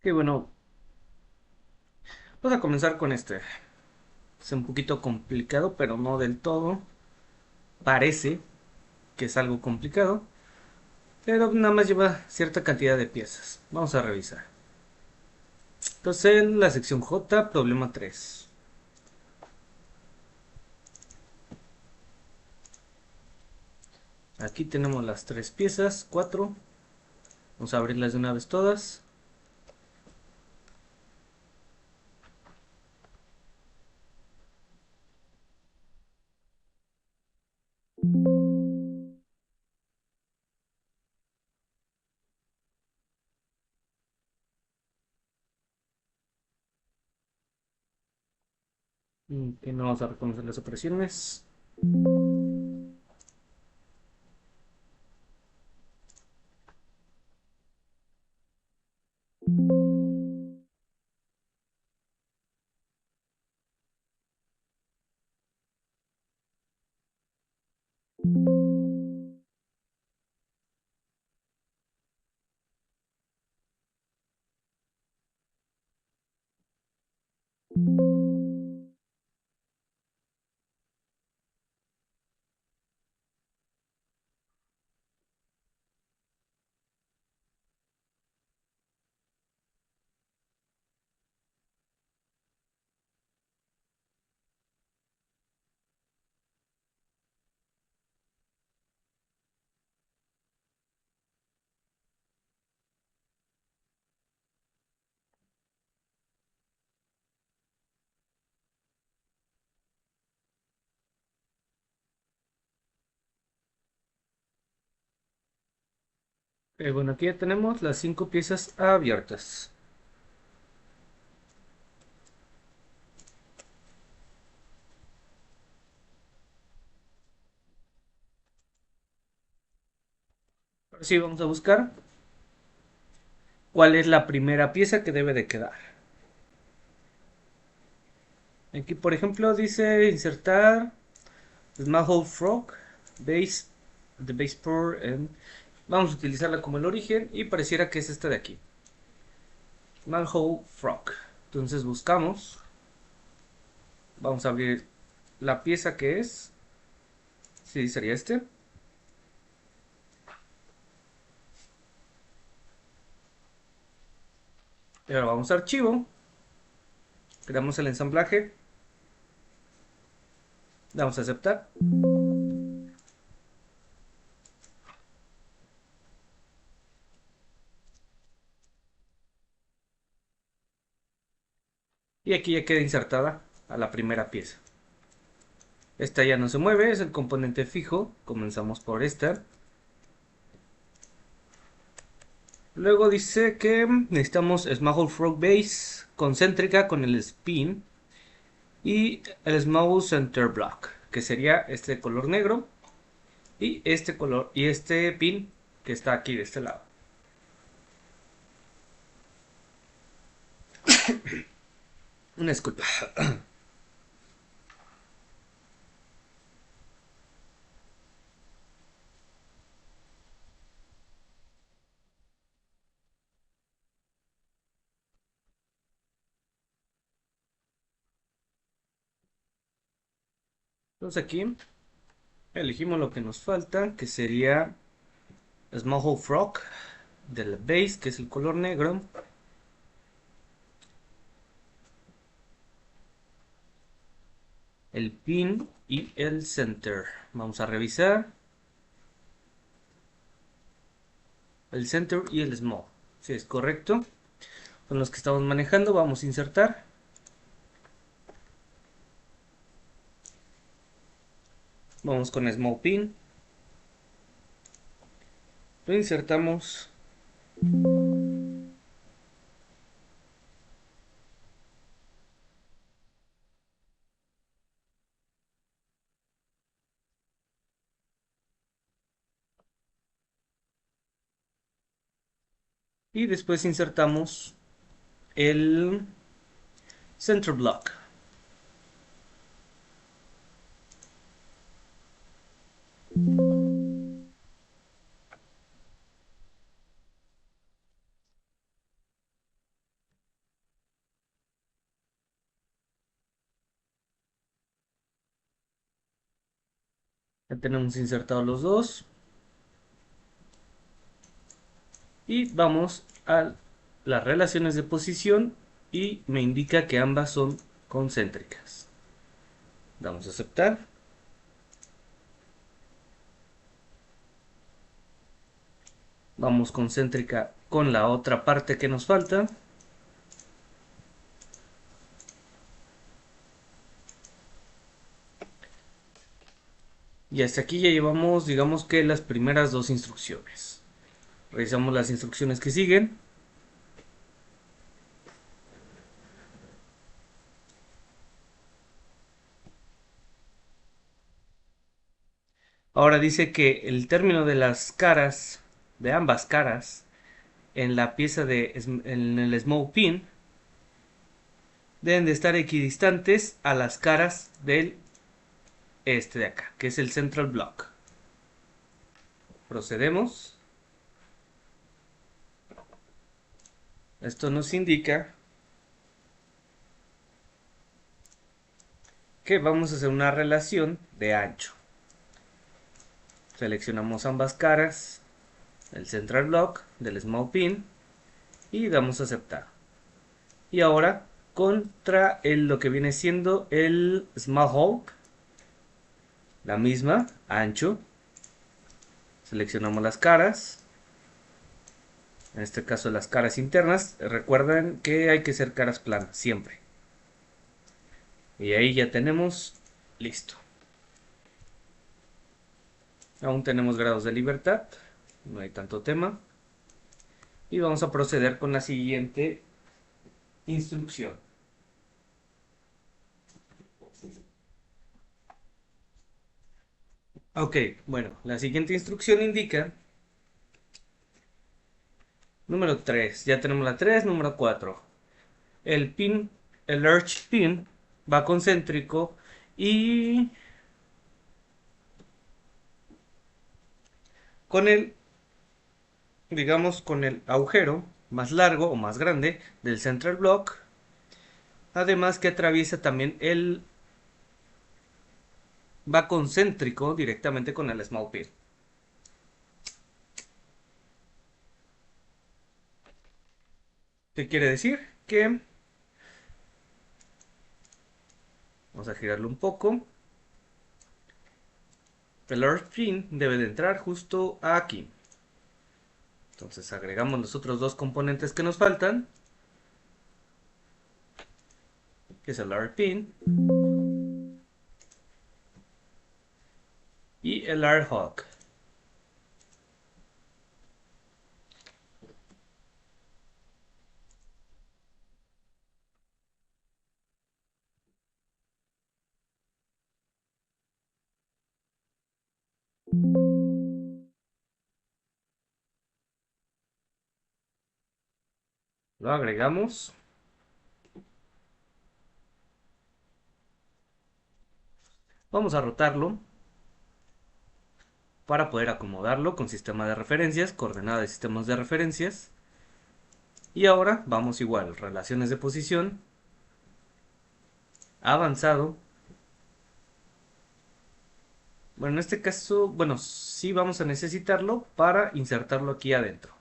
Y bueno, vamos a comenzar con este. Es un poquito complicado, pero no del todo. Parece que es algo complicado, pero nada más lleva cierta cantidad de piezas. Vamos a revisar. Entonces, en la sección J, problema 3. Aquí tenemos las tres piezas, cuatro. Vamos a abrirlas de una vez todas. Que no vamos a reconocer las operaciones. Bueno, aquí ya tenemos las cinco piezas abiertas. Ahora sí, vamos a buscar cuál es la primera pieza que debe de quedar. Aquí, por ejemplo, dice insertar Smallhole Frog base, the base port, vamos a utilizarla como el origen y pareciera que es esta de aquí, Smallhole Frog. Entonces buscamos, vamos a abrir la pieza que es, sí, sería este. Y ahora vamos a archivo, creamos el ensamblaje, damos a aceptar. Y aquí ya queda insertada a la primera pieza. Esta ya no se mueve, es el componente fijo. Comenzamos por esta. Luego dice que necesitamos Small Frog Base concéntrica con el spin y el Small Center Block, que sería este color negro y este color y este pin que está aquí de este lado. Una disculpa. Entonces aquí elegimos lo que nos falta, que sería Small Frog del base, que es el color negro. El pin y el center. Vamos a revisar el center y el small. Si es correcto, son los que estamos manejando. Vamos a insertar. Vamos con small pin. Lo insertamos. Y después insertamos el center block. Ya tenemos insertados los dos. Y vamos a las relaciones de posición y me indica que ambas son concéntricas. Damos a aceptar. Vamos concéntrica con la otra parte que nos falta. Y hasta aquí ya llevamos, digamos que las primeras dos instrucciones. Revisamos las instrucciones que siguen. Ahora dice que el término de las caras, de ambas caras, en la pieza en el small pin, deben de estar equidistantes a las caras del de acá, que es el central block. Procedemos. Esto nos indica que vamos a hacer una relación de ancho. Seleccionamos ambas caras, el central block del small pin y damos a aceptar. Y ahora contra lo que viene siendo el small hole, la misma, ancho. Seleccionamos las caras, en este caso las caras internas. Recuerden que hay que ser caras planas siempre. Y ahí ya tenemos listo. Aún tenemos grados de libertad, no hay tanto tema. Y vamos a proceder con la siguiente instrucción. Ok, bueno, la siguiente instrucción indica número 3. Ya tenemos la 3, número 4. El pin, el arch pin va concéntrico y con el, digamos, con el agujero más largo o más grande del central block. Además que atraviesa también va concéntrico directamente con el small pin. ¿Qué quiere decir? Que vamos a girarlo un poco. El arch pin debe de entrar justo aquí. Entonces agregamos los otros dos componentes que nos faltan, que es el arch pin y el arch hook. Lo agregamos. Vamos a rotarlo para poder acomodarlo con sistema de referencias, coordenada de sistemas de referencias. Y ahora vamos igual, relaciones de posición, avanzado. Bueno, en este caso, bueno, sí vamos a necesitarlo para insertarlo aquí adentro.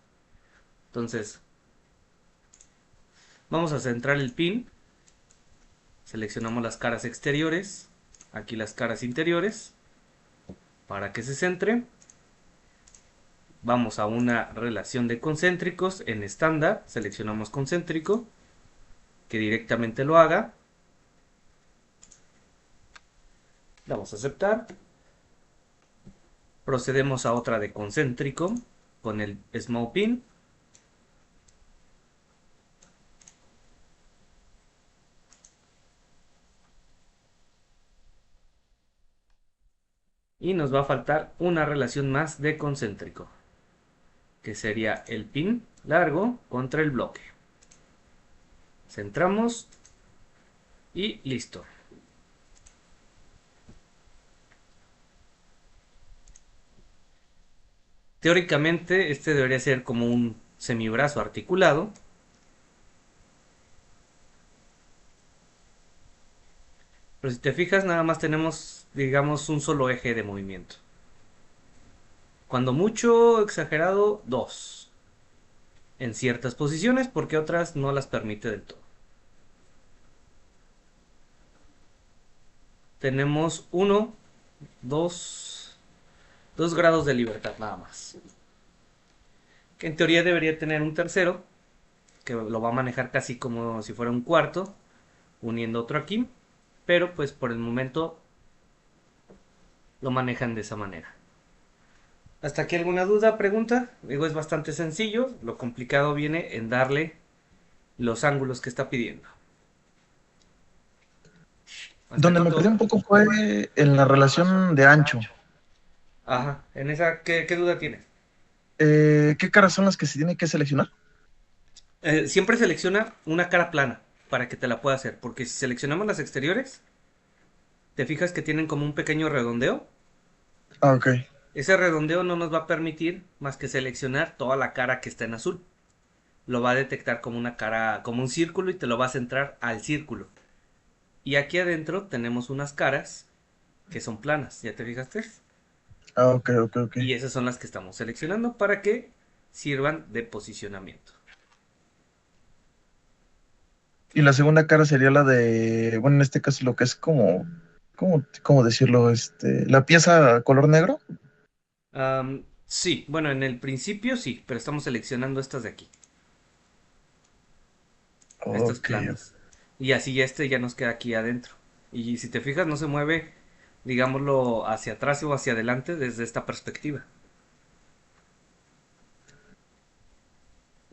Entonces, vamos a centrar el pin. Seleccionamos las caras exteriores, aquí las caras interiores, para que se centre. Vamos a una relación de concéntricos en estándar, seleccionamos concéntrico, que directamente lo haga. Damos a aceptar. Procedemos a otra de concéntrico con el small pin. Y nos va a faltar una relación más de concéntrico, que sería el pin largo contra el bloque. Centramos y listo. Teóricamente este debería ser como un semibrazo articulado. Pero si te fijas, nada más tenemos, digamos, un solo eje de movimiento. Cuando mucho, exagerado, dos. En ciertas posiciones, porque otras no las permite del todo. Tenemos uno, dos, 2 grados de libertad nada más. Que en teoría debería tener un tercero, que lo va a manejar casi como si fuera un cuarto, uniendo otro aquí. Pero pues por el momento lo manejan de esa manera. ¿Hasta aquí alguna duda, pregunta? Digo, es bastante sencillo. Lo complicado viene en darle los ángulos que está pidiendo. Hasta Donde aquí me perdí un todo. poco fue en la relación de ancho. Ajá, en esa, ¿qué duda tienes? ¿Qué caras son las que se tiene que seleccionar? Siempre selecciona una cara plana para que te la pueda hacer. Porque si seleccionamos las exteriores, te fijas que tienen como un pequeño redondeo. Ah, ok. Ese redondeo no nos va a permitir más que seleccionar toda la cara que está en azul. Lo va a detectar como una cara, como un círculo y te lo va a centrar al círculo. Y aquí adentro tenemos unas caras que son planas, ¿ya te fijaste? Ah, ok, ok, ok. Y esas son las que estamos seleccionando para que sirvan de posicionamiento. Y la segunda cara sería la de, bueno, en este caso lo que es como, ¿cómo decirlo? La pieza color negro. Sí, bueno, en el principio sí, pero estamos seleccionando estas de aquí, estas Ok, planas. Y así ya ya nos queda aquí adentro. Y si te fijas, no se mueve, digámoslo, hacia atrás o hacia adelante desde esta perspectiva.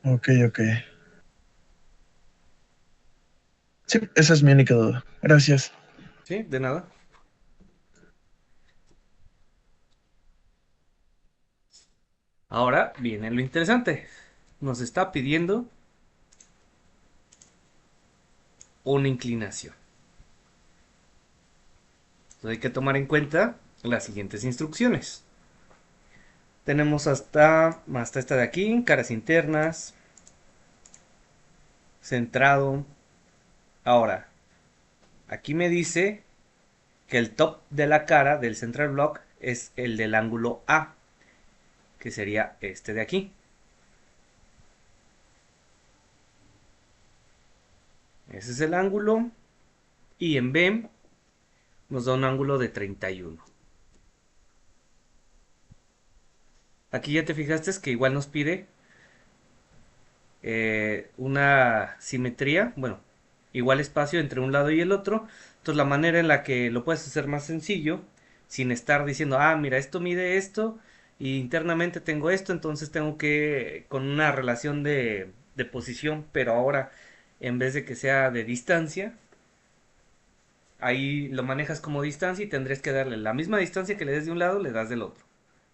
ok, ok. Sí, esa es mi única duda. Gracias. ¿Sí? De nada. Ahora viene lo interesante. Nos está pidiendo una inclinación. Entonces hay que tomar en cuenta las siguientes instrucciones. Tenemos hasta esta de aquí, caras internas, centrado. Ahora, aquí me dice que el top de la cara del central block es el del ángulo A, que sería este de aquí. Ese es el ángulo y en B nos da un ángulo de 31. Aquí ya te fijaste que igual nos pide una simetría, bueno, igual espacio entre un lado y el otro. Entonces la manera en la que lo puedes hacer más sencillo, sin estar diciendo, ah, mira, esto mide esto y internamente tengo esto, entonces tengo que, con una relación de posición, pero ahora en vez de que sea de distancia, ahí lo manejas como distancia y tendrías que darle la misma distancia que le des de un lado, le das del otro,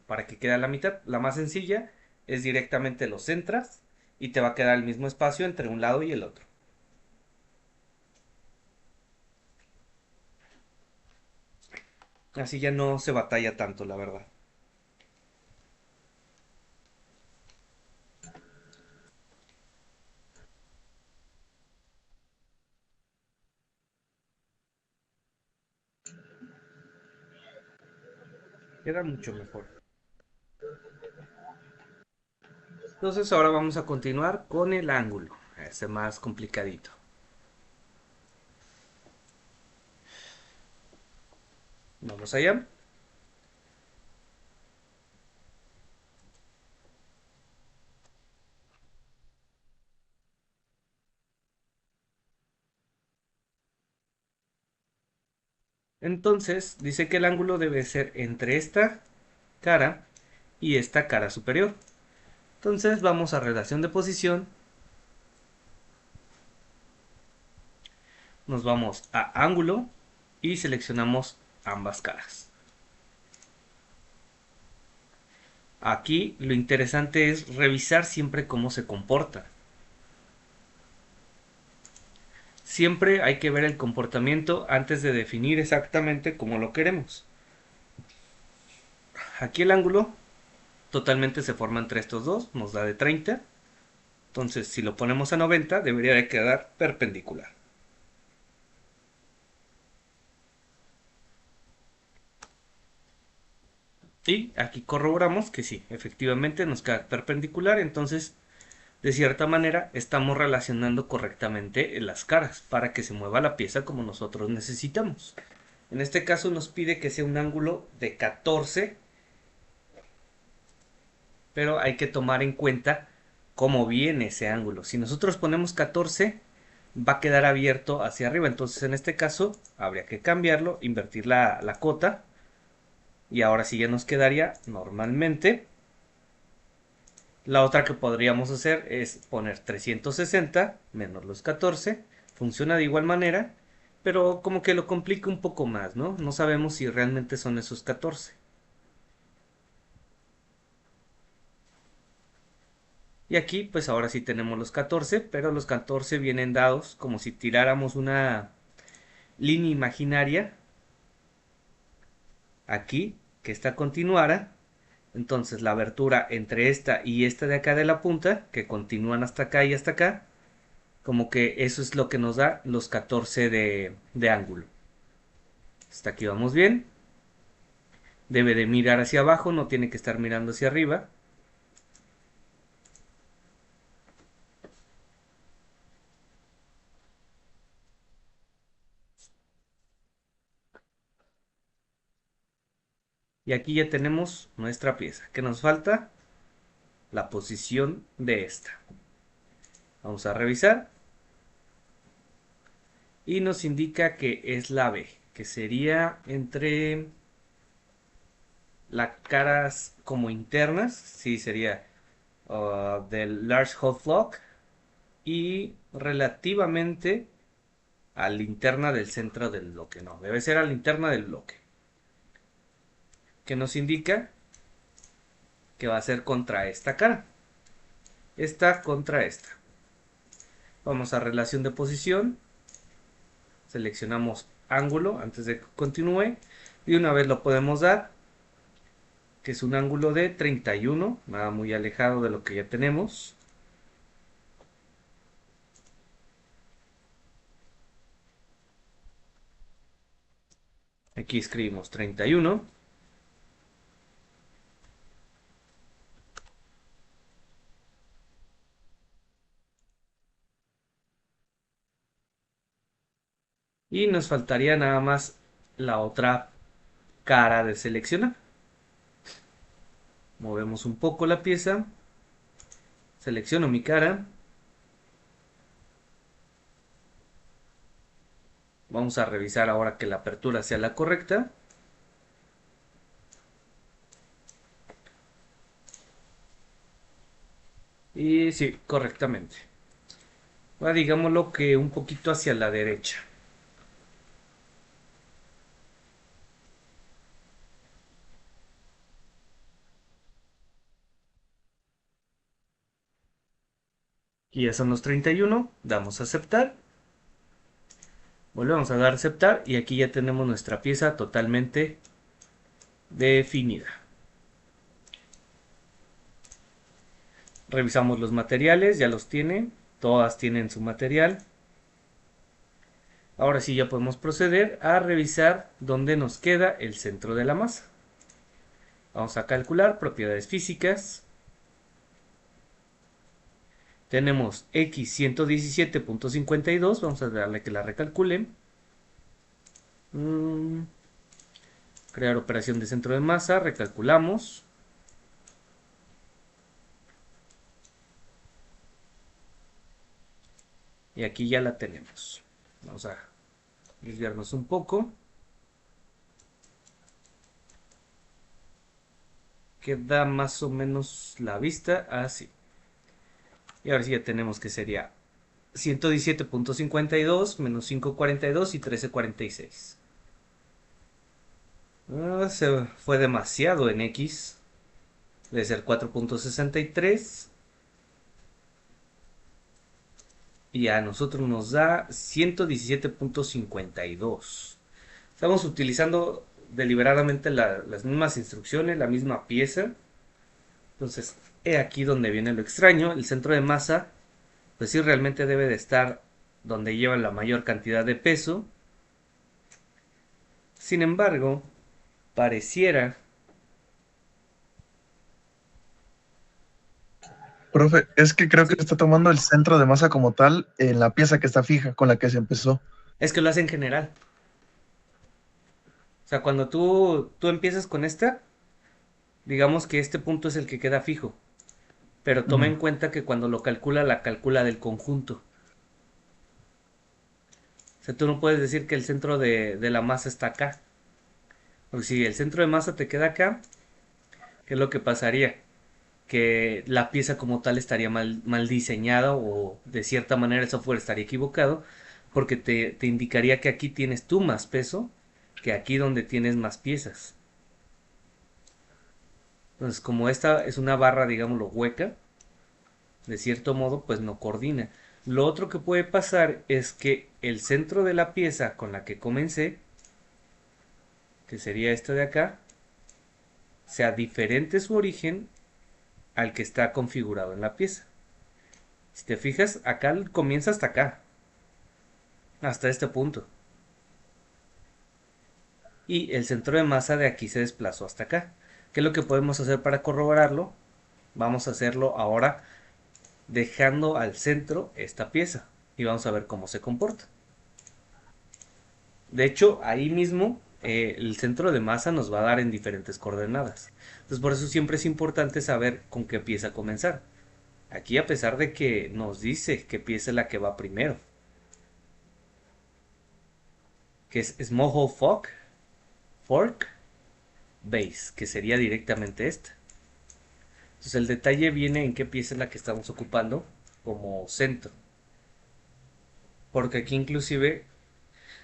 para que quede a la mitad. La más sencilla es directamente los centras y te va a quedar el mismo espacio entre un lado y el otro. Así ya no se batalla tanto, la verdad. Queda mucho mejor. Entonces ahora vamos a continuar con el ángulo. Ese más complicadito. Vamos allá. Entonces dice que el ángulo debe ser entre esta cara y esta cara superior. Entonces vamos a relación de posición. Nos vamos a ángulo y seleccionamos ambas caras. Aquí lo interesante es revisar siempre cómo se comporta. Siempre hay que ver el comportamiento antes de definir exactamente cómo lo queremos. Aquí el ángulo totalmente se forma entre estos dos, nos da de 30. Entonces si lo ponemos a 90 debería de quedar perpendicular. Y aquí corroboramos que sí, efectivamente nos queda perpendicular, entonces de cierta manera estamos relacionando correctamente las caras para que se mueva la pieza como nosotros necesitamos. En este caso nos pide que sea un ángulo de 14, pero hay que tomar en cuenta cómo viene ese ángulo. Si nosotros ponemos 14, va a quedar abierto hacia arriba. Entonces en este caso habría que cambiarlo, invertir la cota. Y ahora sí ya nos quedaría normalmente. La otra que podríamos hacer es poner 360 menos los 14. Funciona de igual manera, pero como que lo complica un poco más, ¿no? No sabemos si realmente son esos 14. Y aquí pues ahora sí tenemos los 14, pero los 14 vienen dados como si tiráramos una línea imaginaria aquí, que esta continuara. Entonces la abertura entre esta y esta de acá de la punta, que continúan hasta acá y hasta acá, como que eso es lo que nos da los 14 de ángulo. Hasta aquí vamos bien. Debe de mirar hacia abajo, no tiene que estar mirando hacia arriba. Y aquí ya tenemos nuestra pieza. ¿Qué nos falta? La posición de esta. Vamos a revisar. Y nos indica que es la B, que sería entre las caras como internas, sí, sería del Large Hole Flock y relativamente a la interna del centro del bloque. No, debe ser a la interna del bloque. Que nos indica que va a ser contra esta cara. Esta contra esta. Vamos a relación de posición. Seleccionamos ángulo antes de que continúe. Y una vez lo podemos dar, que es un ángulo de 31, nada muy alejado de lo que ya tenemos. Aquí escribimos 31. Y nos faltaría nada más la otra cara de seleccionar. Movemos un poco la pieza. Selecciono mi cara. Vamos a revisar ahora que la apertura sea la correcta. Y sí, correctamente. Ahora digámoslo que un poquito hacia la derecha. Y ya son los 31. Damos a aceptar. Volvemos a dar a aceptar. Y aquí ya tenemos nuestra pieza totalmente definida. Revisamos los materiales. Ya los tiene. Todas tienen su material. Ahora sí ya podemos proceder a revisar dónde nos queda el centro de la masa. Vamos a calcular propiedades físicas. Tenemos x 117.52. Vamos a darle que la recalcule. Crear operación de centro de masa. Recalculamos. Y aquí ya la tenemos. Vamos a desviarnos un poco. Queda más o menos la vista así. Y ahora sí ya tenemos que sería 117.52 menos 5.42 y 13.46. Se fue demasiado en X. Debe ser 4.63. Y a nosotros nos da 117.52. Estamos utilizando deliberadamente las mismas instrucciones, la misma pieza. Entonces, he aquí donde viene lo extraño. El centro de masa, pues sí, realmente debe de estar donde lleva la mayor cantidad de peso. Sin embargo, pareciera Profe, es que creo que Sí. está tomando el centro de masa como tal en la pieza que está fija con la que se empezó. Es que lo hace en general. O sea, cuando tú empiezas con esta, digamos que este punto es el que queda fijo. Pero toma Ujú. en cuenta que cuando lo calcula, la calcula del conjunto. O sea, tú no puedes decir que el centro de la masa está acá. Porque si el centro de masa te queda acá, ¿qué es lo que pasaría? Que la pieza como tal estaría mal diseñada o de cierta manera el software estaría equivocado porque te indicaría que aquí tienes tú más peso que aquí donde tienes más piezas. Entonces, como esta es una barra, digámoslo, hueca, de cierto modo, pues no coordina. Lo otro que puede pasar es que el centro de la pieza con la que comencé, que sería esta de acá, sea diferente su origen al que está configurado en la pieza. Si te fijas, acá comienza hasta acá, hasta este punto. Y el centro de masa de aquí se desplazó hasta acá. ¿Qué es lo que podemos hacer para corroborarlo? Vamos a hacerlo ahora dejando al centro esta pieza y vamos a ver cómo se comporta. De hecho, ahí mismo el centro de masa nos va a dar en diferentes coordenadas. Entonces, por eso siempre es importante saber con qué pieza comenzar. Aquí, a pesar de que nos dice qué pieza es la que va primero, que es Small Hole Fork Base, que sería directamente esta. Entonces, el detalle viene en qué pieza es la que estamos ocupando como centro. Porque aquí, inclusive,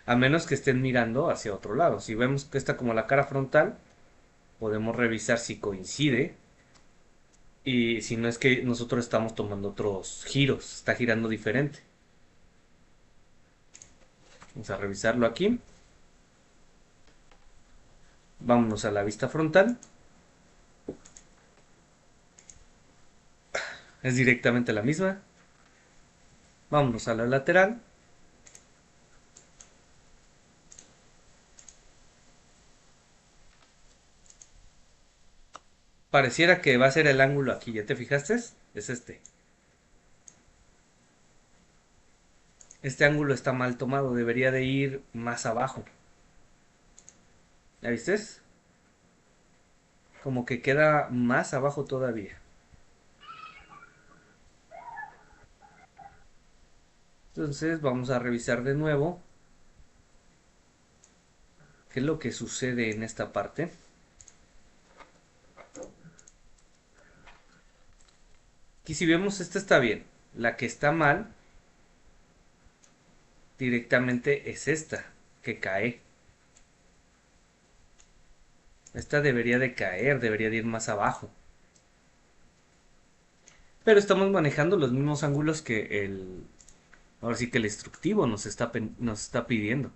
a menos que estén mirando hacia otro lado. Si vemos que está como la cara frontal, podemos revisar si coincide. Y si no es que nosotros estamos tomando otros giros, está girando diferente. Vamos a revisarlo aquí. Vámonos a la vista frontal. Es directamente la misma. Vámonos a la lateral. Pareciera que va a ser el ángulo aquí. ¿Ya te fijaste? Es este. Este ángulo está mal tomado. Debería de ir más abajo. ¿Ya viste? Como que queda más abajo todavía. Entonces vamos a revisar de nuevo qué es lo que sucede en esta parte. Aquí si vemos esta está bien. La que está mal directamente es esta, que cae. Esta debería de caer, debería de ir más abajo. Pero estamos manejando los mismos ángulos que ahora sí que el instructivo nos está pidiendo.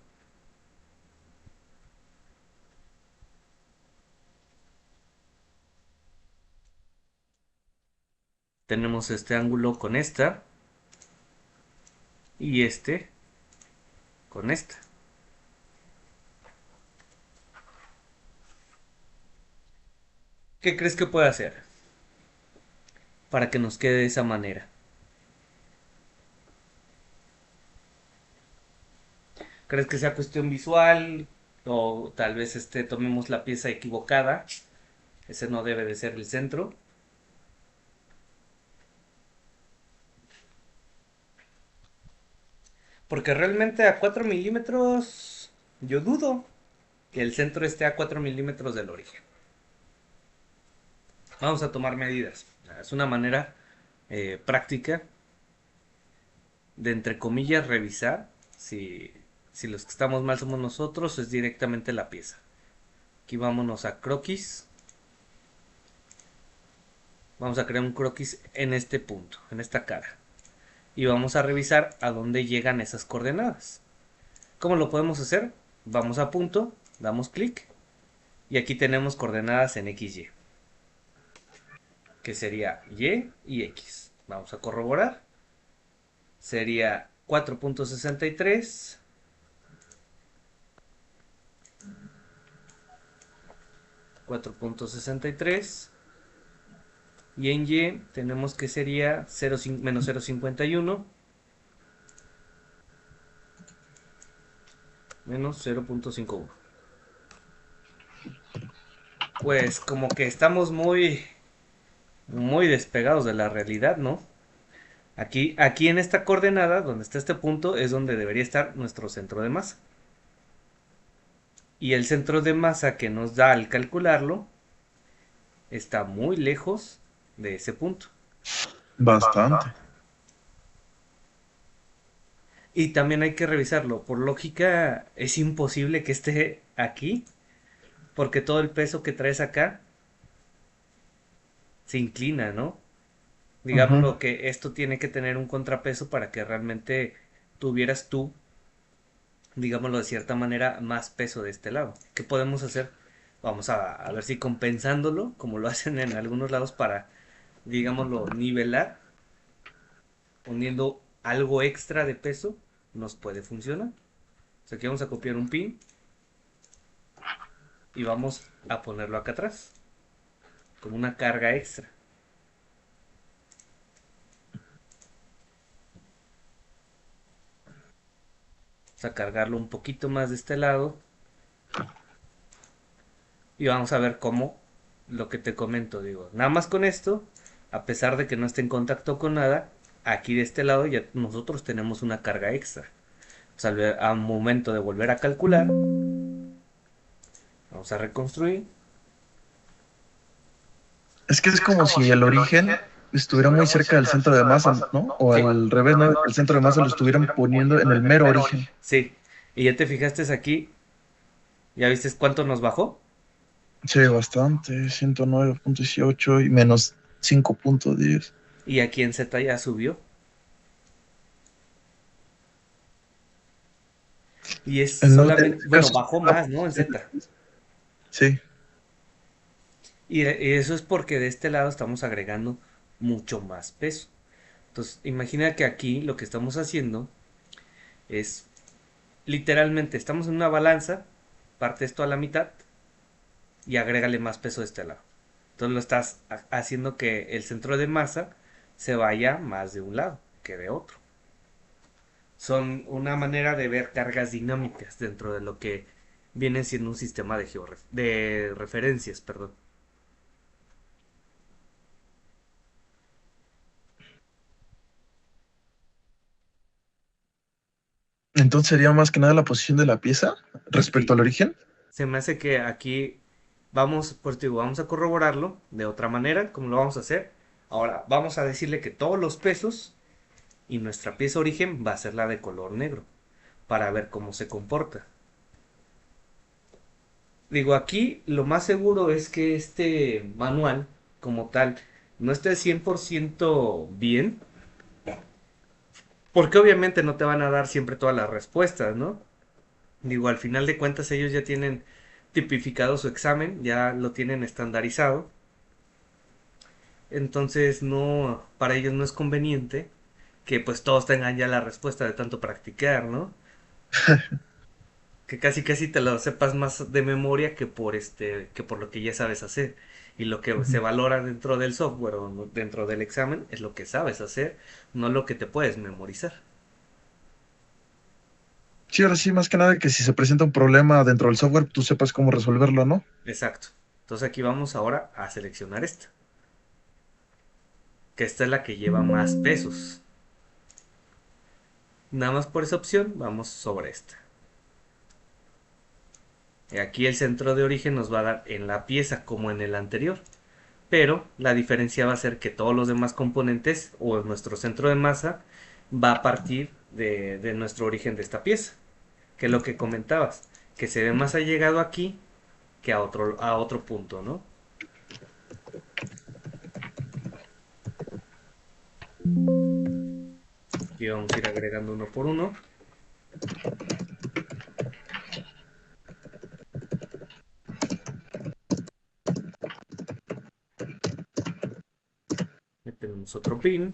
Tenemos este ángulo con esta y este con esta. ¿Qué crees que puede hacer para que nos quede de esa manera? ¿Crees que sea cuestión visual o tal vez tomemos la pieza equivocada? Ese no debe de ser el centro. Porque realmente a 4 milímetros yo dudo que el centro esté a 4 milímetros del origen. Vamos a tomar medidas. Es una manera práctica de, entre comillas, revisar si los que estamos mal somos nosotros o es directamente la pieza. Aquí vámonos a croquis. Vamos a crear un croquis en este punto, en esta cara. Y vamos a revisar a dónde llegan esas coordenadas. ¿Cómo lo podemos hacer? Vamos a punto, damos clic y aquí tenemos coordenadas en XY, que sería Y y X. Vamos a corroborar. Sería 4.63, 4.63 Y en Y tenemos que sería menos 0,51 menos 0,51. Pues como que estamos muy despegados de la realidad, ¿no? Aquí en esta coordenada, donde está este punto, es donde debería estar nuestro centro de masa. Y el centro de masa que nos da al calcularlo está muy lejos de ese punto. Bastante. Y también hay que revisarlo. Por lógica, es imposible que esté aquí, porque todo el peso que traes acá se inclina, ¿no? Ujú. Digámoslo que esto tiene que tener un contrapeso para que realmente tuvieras tú, digámoslo de cierta manera, más peso de este lado. ¿Qué podemos hacer? Vamos a ver si compensándolo, como lo hacen en algunos lados para, digámoslo, nivelar, poniendo algo extra de peso, nos puede funcionar. O sea, aquí vamos a copiar un pin y vamos a ponerlo acá atrás, como una carga extra. Vamos a cargarlo un poquito más de este lado y vamos a ver cómo lo que te comento, digo, nada más con esto, a pesar de que no esté en contacto con nada, aquí de este lado ya nosotros tenemos una carga extra. O sea, al momento de volver a calcular, vamos a reconstruir. Es que es como si el origen estuviera muy cerca del centro de masa, ¿no? O Sí, al revés, ¿no? El centro de masa lo estuvieran poniendo en el mero origen. sí. Y ya te fijaste aquí, ya viste cuánto nos bajó. Sí, bastante. 109,18 y menos 5,10. Y aquí en Z ya subió. Y es En solamente, este bueno, caso, bajó más, ¿no? En Z. sí. Y eso es porque de este lado estamos agregando mucho más peso. Entonces, imagina que aquí lo que estamos haciendo es literalmente estamos en una balanza, parte esto a la mitad y agrégale más peso de este lado. Entonces lo estás haciendo que el centro de masa se vaya más de un lado que de otro. Son una manera de ver cargas dinámicas dentro de lo que viene siendo un sistema de referencias, perdón. Entonces sería más que nada la posición de la pieza respecto Sí, al origen. se me hace que aquí vamos, pues digo, vamos a corroborarlo de otra manera, como lo vamos a hacer. Ahora, vamos a decirle que todos los pesos y nuestra pieza origen va a ser la de color negro para ver cómo se comporta. Digo, aquí lo más seguro es que este manual como tal no esté 100% bien, porque obviamente no te van a dar siempre todas las respuestas, ¿no? Digo, al final de cuentas ellos ya tienen tipificado su examen, ya lo tienen estandarizado, entonces no, para ellos no es conveniente que pues todos tengan ya la respuesta de tanto practicar, ¿no? Que casi casi te lo sepas más de memoria que por lo que ya sabes hacer. Y lo que se Ujú. valora dentro del software o dentro del examen es lo que sabes hacer, no lo que te puedes memorizar. Sí, ahora sí, más que nada que si se presenta un problema dentro del software, tú sepas cómo resolverlo, ¿no? Exacto. Entonces aquí vamos ahora a seleccionar esta, que esta es la que lleva más pesos. Nada más por esa opción vamos sobre esta. Y aquí el centro de origen nos va a dar en la pieza como en el anterior. Pero la diferencia va a ser que todos los demás componentes o nuestro centro de masa va a partir de nuestro origen de esta pieza, que es lo que comentabas, que se ve más allegado aquí que a otro punto, ¿no? Y vamos a ir agregando uno por uno. Le tenemos otro pin.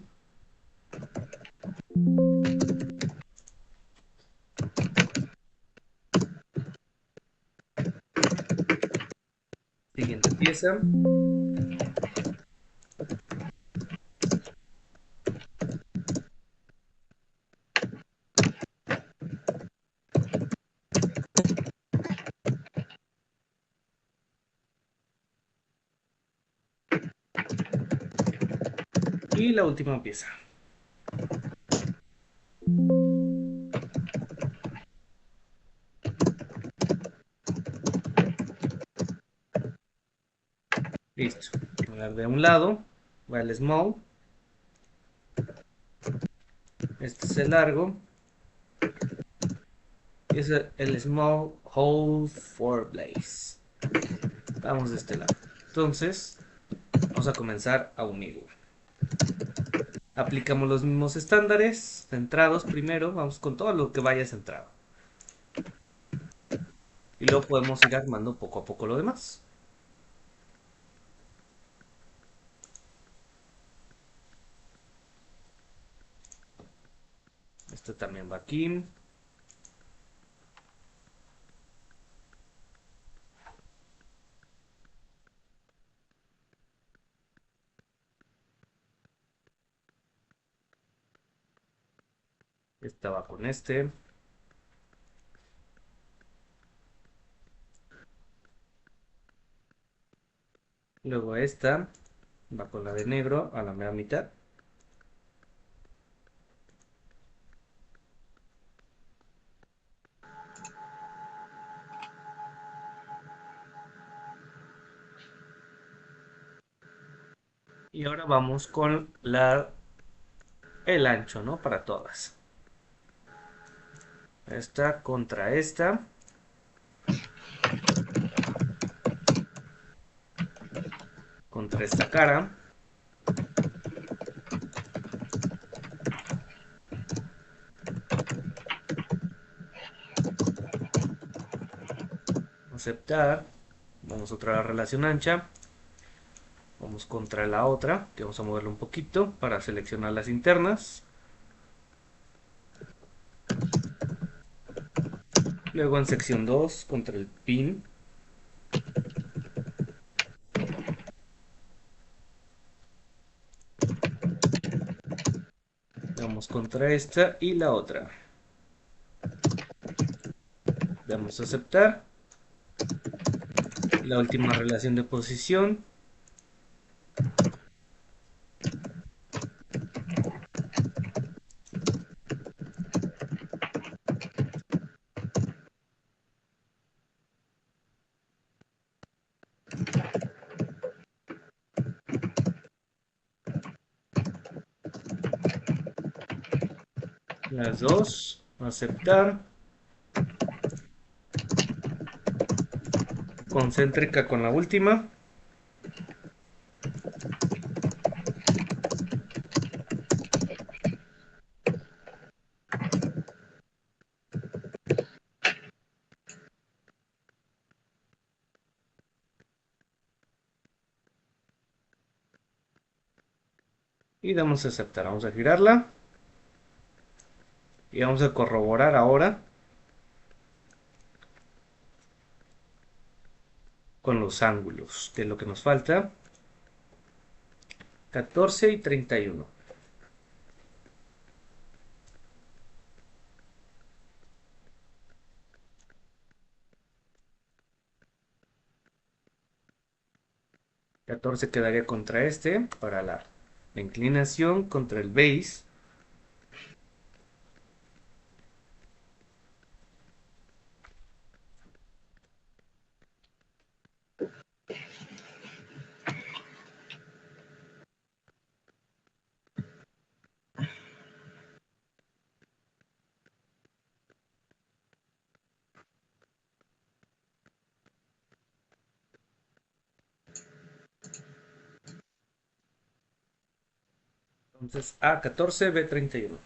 Siguiente pieza. Y la última pieza. Listo. Voy a dar de un lado. Va el small. Este es el largo. Y es el small hole for blaze. Vamos de este lado. Entonces, vamos a comenzar a unirlo. Aplicamos los mismos estándares. Centrados primero. Vamos con todo lo que vaya centrado. Y luego podemos ir armando poco a poco lo demás. Este también va aquí. Esta va con este. Luego esta va con la de negro a la mera mitad. Y ahora vamos con el ancho, ¿no? Para todas. Esta contra esta. Contra esta cara. Aceptar. Vamos otra vez a relación ancha. Vamos contra la otra, que vamos a moverlo un poquito para seleccionar las internas. Luego en sección 2 contra el pin. Vamos contra esta y la otra. Damos a aceptar. La última relación de posición. Las dos. Aceptar. Concéntrica con la última. Y damos a aceptar. Vamos a girarla. Y vamos a corroborar ahora con los ángulos, que es lo que nos falta. 14 y 31. Catorce quedaría contra este para la inclinación contra el base. Entonces A14, B31.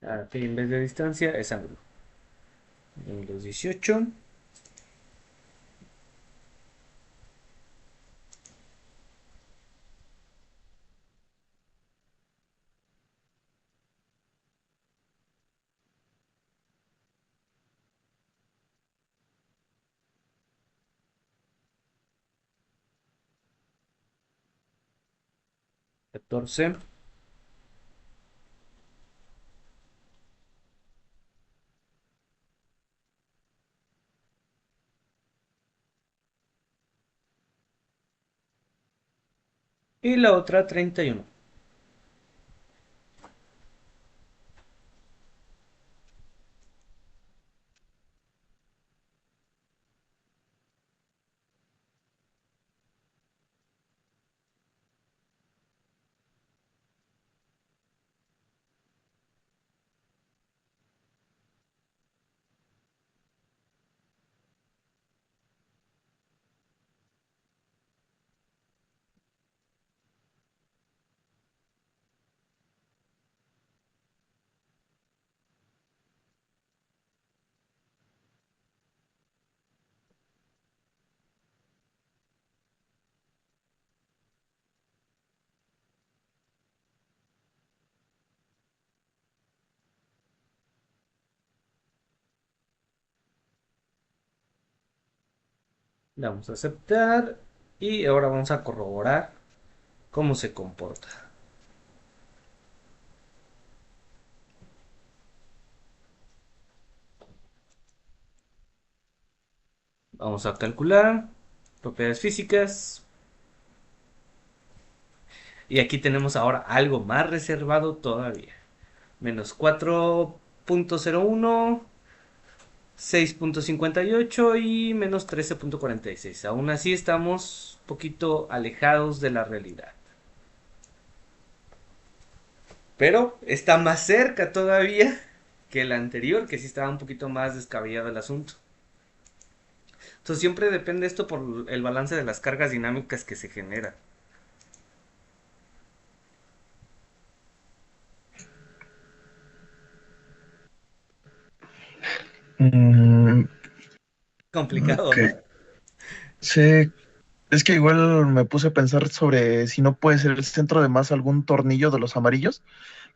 Aquí en vez de distancia es ángulo. En los 18. 14. Y la otra 31. Le vamos a aceptar. Y ahora vamos a corroborar cómo se comporta. Vamos a calcular propiedades físicas. Y aquí tenemos ahora algo más reservado todavía. Menos 4.01, 6.58 y menos 13.46. Aún así estamos un poquito alejados de la realidad. Pero está más cerca todavía que el anterior, que sí estaba un poquito más descabellado el asunto. Entonces siempre depende esto por el balance de las cargas dinámicas que se generan. Mm, Complicado, ok. ¿no? Sí, es que igual me puse a pensar sobre si no puede ser el centro de masa algún tornillo de los amarillos,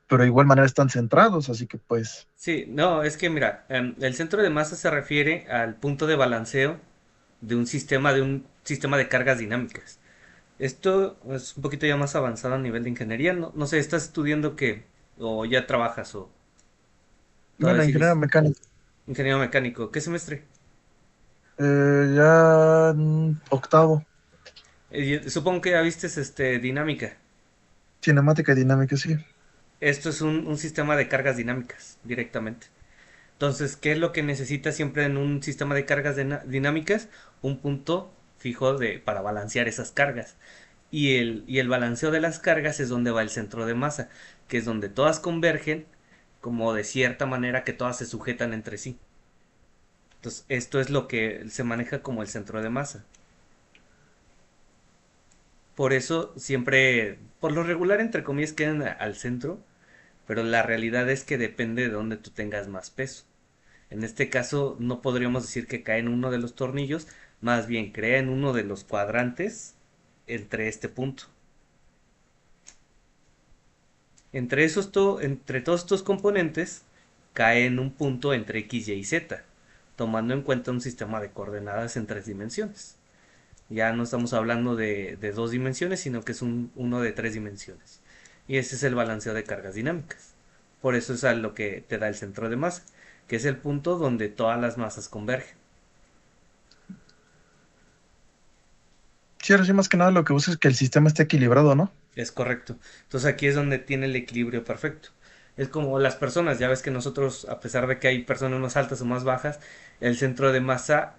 pero de igual manera están centrados, así que pues, Sí, no, es que mira, el centro de masa se refiere al punto de balanceo de un sistema de cargas dinámicas. Esto es un poquito ya más avanzado a nivel de ingeniería. No, no sé, ¿estás estudiando qué? ¿O ya trabajas? ¿O todavía bueno, ingeniero sigues mecánico, ingeniero mecánico? ¿Qué semestre? ya octavo, Supongo que ya viste dinámica. cinemática y dinámica, sí. Esto es un sistema de cargas dinámicas directamente. Entonces, ¿qué es lo que necesita siempre en un sistema de cargas dinámicas? Un punto fijo para balancear esas cargas. Y el balanceo de las cargas es donde va el centro de masa, que es donde todas convergen, como de cierta manera que todas se sujetan entre sí. Entonces, esto es lo que se maneja como el centro de masa. Por eso siempre, por lo regular, entre comillas, quedan al centro, pero la realidad es que depende de donde tú tengas más peso. En este caso, no podríamos decir que cae en uno de los tornillos, más bien crea en uno de los cuadrantes entre este punto. Entre todos estos componentes cae en un punto entre X, Y y Z, tomando en cuenta un sistema de coordenadas en tres dimensiones. Ya no estamos hablando de dos dimensiones, sino que es uno de tres dimensiones. Y ese es el balanceo de cargas dinámicas. Por eso es a lo que te da el centro de masa, que es el punto donde todas las masas convergen. Sí, ahora sí más que nada lo que busca es que el sistema esté equilibrado, ¿no? Es correcto. Entonces aquí es donde tiene el equilibrio perfecto. Es como las personas, ya ves que nosotros, a pesar de que hay personas más altas o más bajas, el centro de masa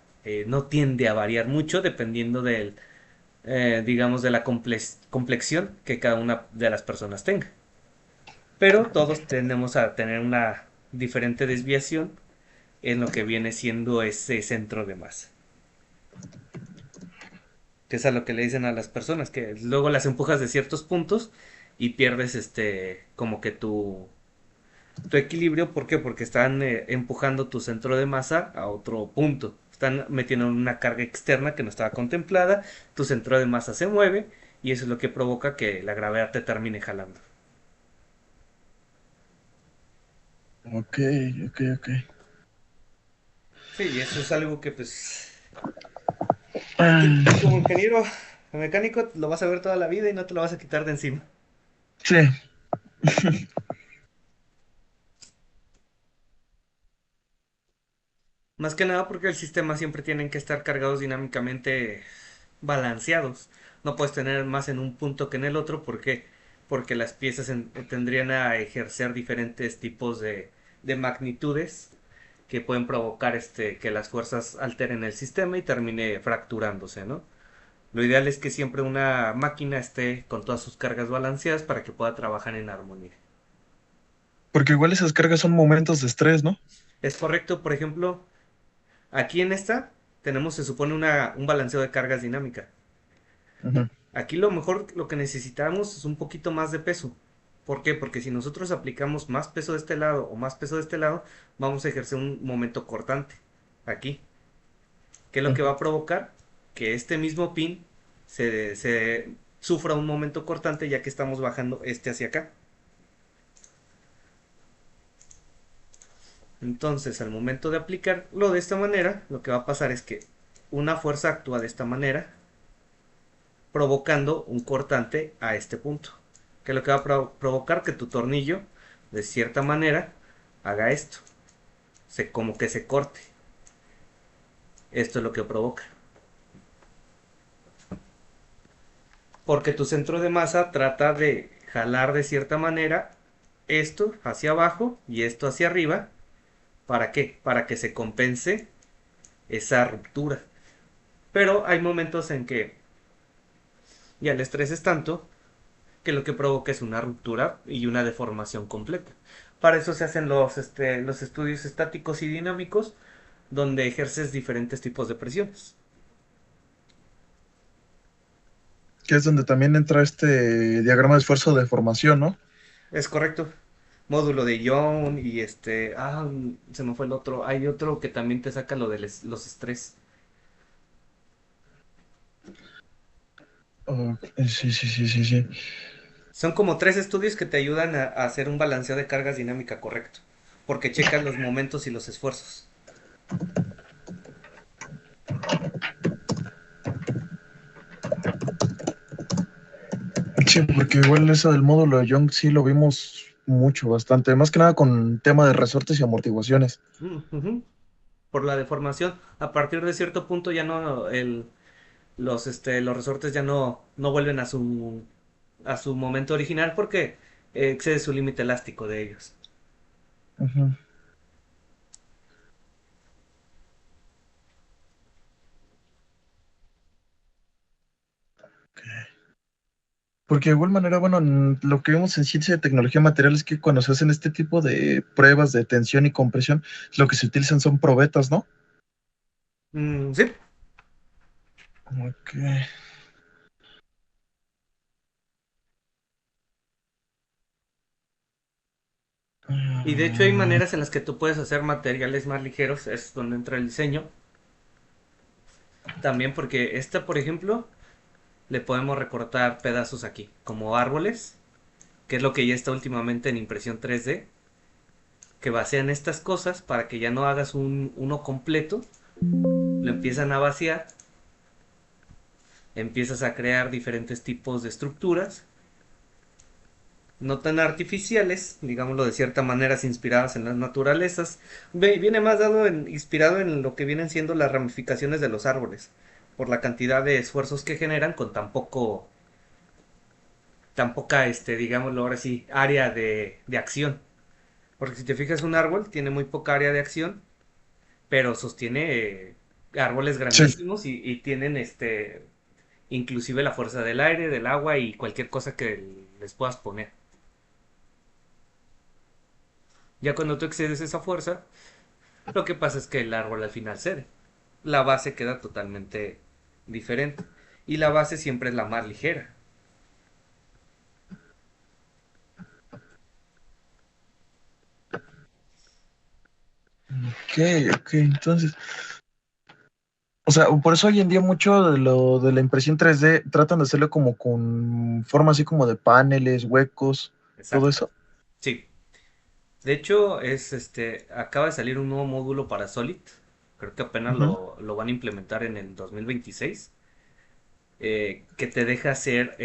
no tiende a variar mucho dependiendo digamos, de la complexión que cada una de las personas tenga. Pero todos tendemos a tener una diferente desviación en lo que viene siendo ese centro de masa. Que es a lo que le dicen a las personas, que luego las empujas de ciertos puntos y pierdes como que tu equilibrio. ¿Por qué? Porque están empujando tu centro de masa a otro punto. Están metiendo una carga externa que no estaba contemplada, tu centro de masa se mueve y eso es lo que provoca que la gravedad te termine jalando. Ok, ok, ok. Sí, y eso es algo que pues tú Ah, como ingeniero mecánico lo vas a ver toda la vida y no te lo vas a quitar de encima. sí, Más que nada porque el sistema siempre tienen que estar cargados dinámicamente balanceados. No puedes tener más en un punto que en el otro. ¿Por qué? Porque las piezas tendrían a ejercer diferentes tipos de magnitudes que pueden provocar que las fuerzas alteren el sistema y termine fracturándose, ¿no? Lo ideal es que siempre una máquina esté con todas sus cargas balanceadas para que pueda trabajar en armonía. porque igual esas cargas son momentos de estrés, ¿no? Es correcto, por ejemplo, aquí en esta tenemos, se supone, un balanceo de cargas dinámica. Ujú. Aquí lo mejor, lo que necesitamos es un poquito más de peso. ¿Por qué? Porque si nosotros aplicamos más peso de este lado o más peso de este lado, vamos a ejercer un momento cortante. Aquí. ¿Qué es lo que va Ujú. a provocar? Que este mismo pin se sufra un momento cortante ya que estamos bajando este hacia acá. Entonces, al momento de aplicarlo de esta manera, lo que va a pasar es que una fuerza actúa de esta manera, provocando un cortante a este punto. Que es lo que va a provocar que tu tornillo, de cierta manera, haga esto. Como que se corte. Esto es lo que provoca. Porque tu centro de masa trata de jalar de cierta manera esto hacia abajo y esto hacia arriba. ¿Para qué? Para que se compense esa ruptura. Pero hay momentos en que ya el estrés es tanto que lo que provoca es una ruptura y una deformación completa. Para eso se hacen los estudios estáticos y dinámicos, donde ejerces diferentes tipos de presiones. Que es donde también entra este diagrama de esfuerzo de formación, ¿no? Es correcto. Módulo de Young y se me fue el otro. Hay otro que también te saca lo de los estrés. Oh, sí, sí, sí, sí, sí. Son como tres estudios que te ayudan a hacer un balanceo de cargas dinámica correcto, porque checan los momentos y los esfuerzos. Sí, porque igual eso del módulo de Young sí lo vimos mucho, bastante. Más que nada con tema de resortes y amortiguaciones. Ujú. Por la deformación, a partir de cierto punto ya no los resortes ya no vuelven a su momento original porque excede su límite elástico de ellos. Ujú. Porque de igual manera, bueno, lo que vemos en ciencia de tecnología material es que cuando se hacen este tipo de pruebas de tensión y compresión, lo que se utilizan son probetas, ¿no? Sí. Ok. Y de hecho hay Mm, maneras en las que tú puedes hacer materiales más ligeros, es donde entra el diseño. También porque esta, por ejemplo, le podemos recortar pedazos aquí, como árboles, que es lo que ya está últimamente en impresión 3D, que vacían estas cosas para que ya no hagas uno completo, lo empiezan a vaciar, empiezas a crear diferentes tipos de estructuras, no tan artificiales, digámoslo de cierta manera, inspiradas en las naturalezas. Viene más inspirado en lo que vienen siendo las ramificaciones de los árboles, por la cantidad de esfuerzos que generan con tan poca, digámoslo ahora sí, área de acción. Porque si te fijas, un árbol tiene muy poca área de acción, pero sostiene árboles sí, grandísimos y tienen inclusive la fuerza del aire, del agua y cualquier cosa que les puedas poner. Ya cuando tú excedes esa fuerza, lo que pasa es que el árbol al final cede. La base queda totalmente diferente. Y la base siempre es la más ligera. Ok, ok, entonces, o sea, por eso hoy en día mucho de lo de la impresión 3D tratan de hacerlo como con forma así como de paneles, huecos, todo Exacto. eso. Sí. De hecho, acaba de salir un nuevo módulo para Solid. Creo que apenas Ujú. lo van a implementar en el 2026. Que te deja hacer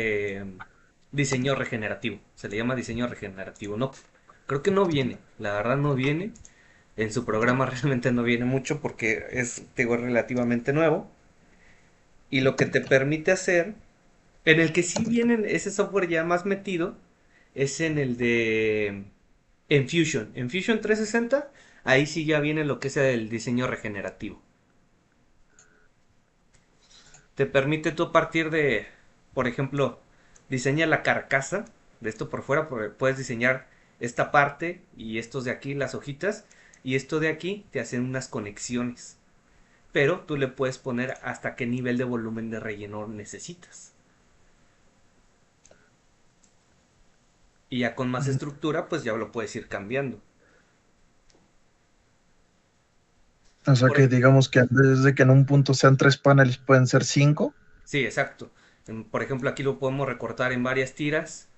diseño regenerativo. Se le llama diseño regenerativo. No, creo que no viene. La verdad no viene. En su programa realmente no viene mucho porque es, te digo, relativamente nuevo. Y lo que te permite hacer, en el que sí viene ese software ya más metido, es en el de Enfusion. Enfusion 360, ahí sí ya viene lo que es el diseño regenerativo. Te permite tú partir de, por ejemplo, diseña la carcasa de esto por fuera, puedes diseñar esta parte y estos de aquí, las hojitas, y esto de aquí te hacen unas conexiones. Pero tú le puedes poner hasta qué nivel de volumen de relleno necesitas. Y ya con más Mm. estructura, pues ya lo puedes ir cambiando. O sea Por que ej- digamos que en vez de que en un punto sean 3 paneles, pueden ser 5. sí, exacto. Por ejemplo, aquí lo podemos recortar en varias tiras,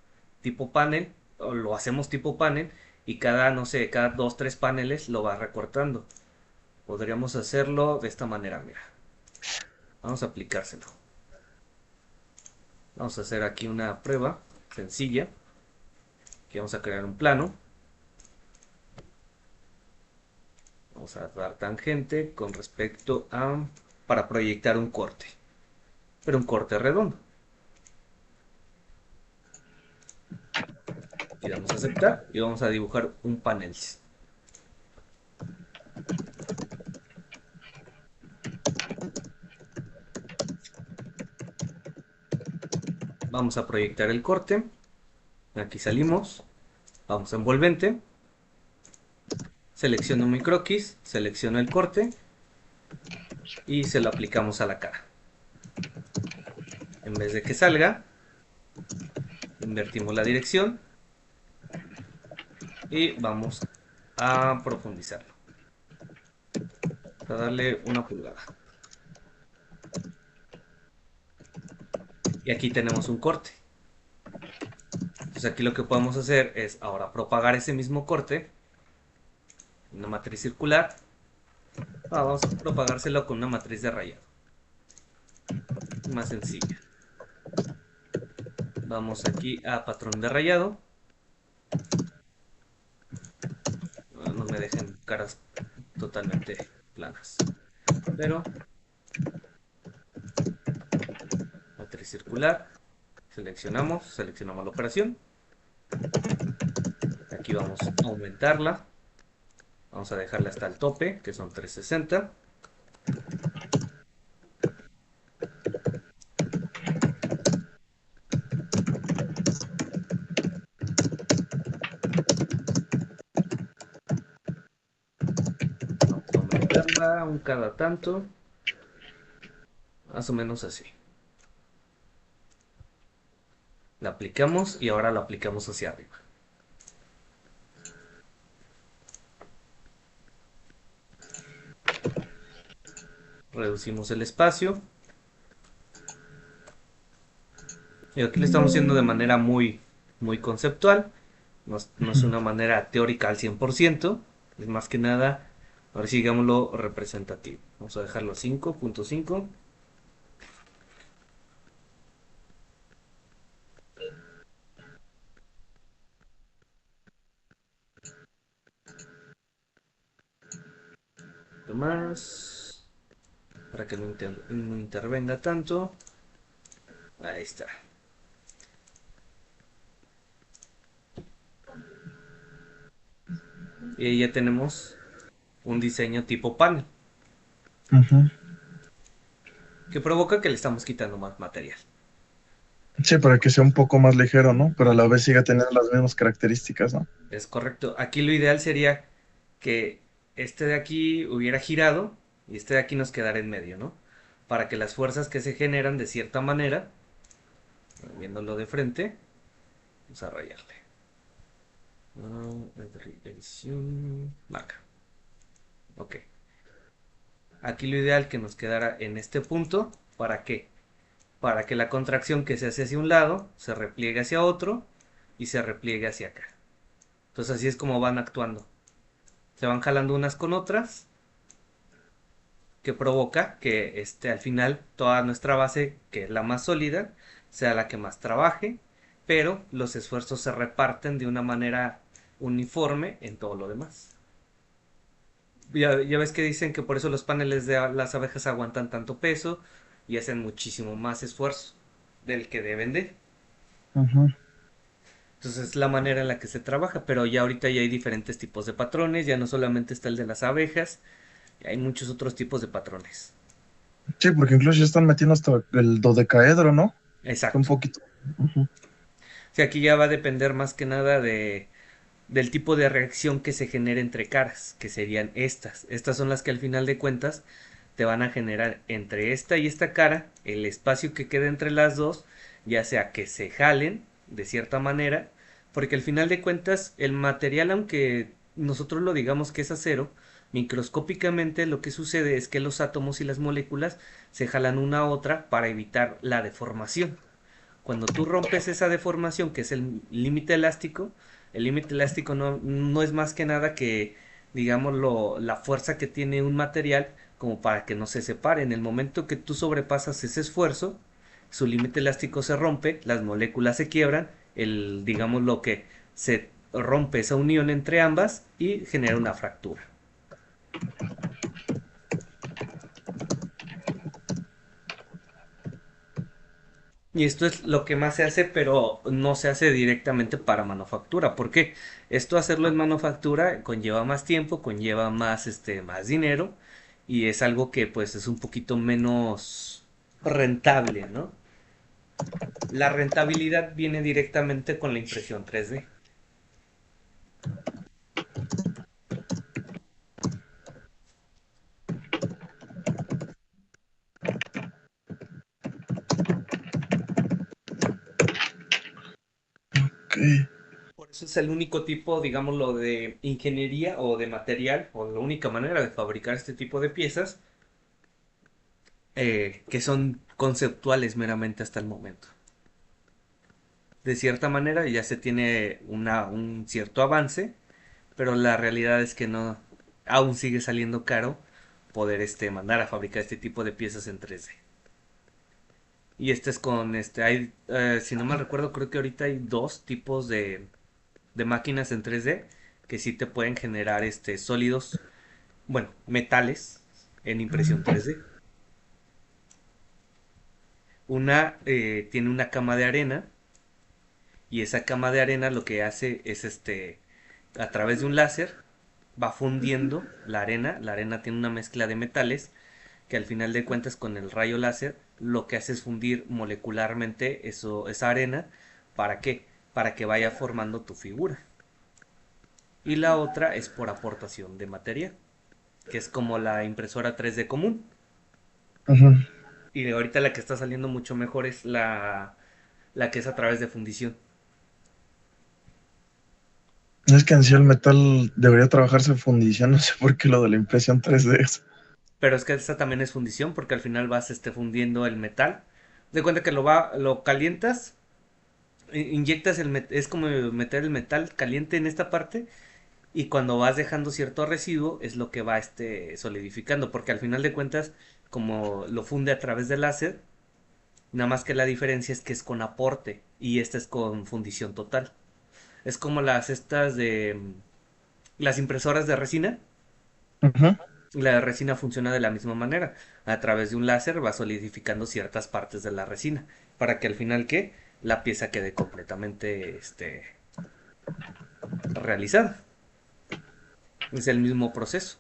tipo panel, o lo hacemos tipo panel, y cada, no sé, cada dos, tres paneles lo va recortando. Podríamos hacerlo de esta manera, mira. Vamos a aplicárselo. Vamos a hacer aquí una prueba sencilla. Aquí vamos a crear un plano. Vamos a dar tangente con respecto a... para proyectar un corte. Pero un corte redondo. Y damos a aceptar y vamos a dibujar un panel. Vamos a proyectar el corte. Aquí salimos. Vamos a envolvente. Selecciono mi croquis. Selecciono el corte. Y se lo aplicamos a la cara. En vez de que salga, invertimos la dirección. Y vamos a profundizarlo. A darle una pulgada. Y aquí tenemos un corte. Entonces aquí lo que podemos hacer es ahora propagar ese mismo corte. Una matriz circular. Vamos a propagárselo con una matriz de rayado. Más sencilla. Vamos aquí a patrón de rayado. No me dejen caras totalmente planas. Pero matriz circular. Seleccionamos la operación. Aquí vamos a aumentarla. Vamos a dejarla hasta el tope, que son 360. Vamos a aumentarla un cada tanto. Más o menos así. La aplicamos y ahora la aplicamos hacia arriba. Reducimos el espacio. Y aquí lo estamos haciendo de manera muy, muy conceptual. No es una manera teórica al 100%. Es más que nada, ahora sí digámoslo, representativo. Vamos a dejarlo 5.5. Más. Para que no intervenga tanto. Ahí está. Y ahí ya tenemos un diseño tipo panel. Ujú. Que provoca que le estamos quitando más material. Sí, para que sea un poco más ligero, ¿no? Pero a la vez siga teniendo las mismas características, ¿no? Es correcto. Aquí lo ideal sería que este de aquí hubiera girado y este de aquí nos quedara en medio, ¿no? Para que las fuerzas que se generan de cierta manera, viéndolo de frente, vamos a rayarle. Edición, marca. Ok. Aquí lo ideal que nos quedara en este punto. ¿Para qué? Para que la contracción que se hace hacia un lado se repliegue hacia otro y se repliegue hacia acá. Entonces así es como van actuando. Se van jalando unas con otras, que provoca que al final toda nuestra base, que es la más sólida, sea la que más trabaje, pero los esfuerzos se reparten de una manera uniforme en todo lo demás. Ya ves que dicen que por eso los paneles de las abejas aguantan tanto peso y hacen muchísimo más esfuerzo del que deben de. Ujú. Entonces es la manera en la que se trabaja, pero ya ahorita ya hay diferentes tipos de patrones, ya no solamente está el de las abejas, hay muchos otros tipos de patrones. Sí, porque incluso ya están metiendo hasta el dodecaedro, ¿no? Que un Exacto. poquito. Ujú. O sea, aquí ya va a depender más que nada del tipo de reacción que se genere entre caras, que serían estas. Estas son las que al final de cuentas te van a generar entre esta y esta cara el espacio que quede entre las dos, ya sea que se jalen de cierta manera, porque al final de cuentas el material, aunque nosotros lo digamos que es acero, microscópicamente lo que sucede es que los átomos y las moléculas se jalan una a otra para evitar la deformación. Cuando tú rompes esa deformación, que es el límite elástico no es más que nada que, digamos, la fuerza que tiene un material como para que no se separe. En el momento que tú sobrepasas ese esfuerzo, su límite elástico se rompe, las moléculas se quiebran, digamos, lo que se rompe esa unión entre ambas y genera una fractura. Y esto es lo que más se hace, pero no se hace directamente para manufactura. ¿Por qué? Esto hacerlo en manufactura conlleva más tiempo, conlleva más, más dinero y es algo que pues es un poquito menos rentable, ¿no? La rentabilidad viene directamente con la impresión 3D. Ok. Por eso es el único tipo, digámoslo, de ingeniería o de material, o la única manera de fabricar este tipo de piezas que son conceptuales meramente hasta el momento. De cierta manera ya se tiene un cierto avance, pero la realidad es que no, aún sigue saliendo caro poder mandar a fabricar este tipo de piezas en 3D. Y este es con, si no mal recuerdo, creo que ahorita hay dos tipos de máquinas en 3D que sí te pueden generar sólidos, bueno, metales en impresión 3D. Una tiene una cama de arena y esa cama de arena lo que hace es a través de un láser va fundiendo la arena tiene una mezcla de metales que al final de cuentas con el rayo láser lo que hace es fundir molecularmente esa arena, ¿para qué? Para que vaya formando tu figura. Y la otra es por aportación de materia, que es como la impresora 3D común. Ujú. Y ahorita la que está saliendo mucho mejor es la que es a través de fundición. Es que en sí el metal debería trabajarse en fundición, no sé por qué lo de la impresión 3D es. Pero es que esta también es fundición porque al final vas fundiendo el metal. De cuenta que lo calientas, inyectas es como meter el metal caliente en esta parte y cuando vas dejando cierto residuo es lo que va solidificando porque al final de cuentas como lo funde a través del láser, nada más que la diferencia es que es con aporte y esta es con fundición total. Es como las impresoras de resina. Ujú. La resina funciona de la misma manera. A través de un láser va solidificando ciertas partes de la resina para que al final que la pieza quede completamente realizada. Es el mismo proceso.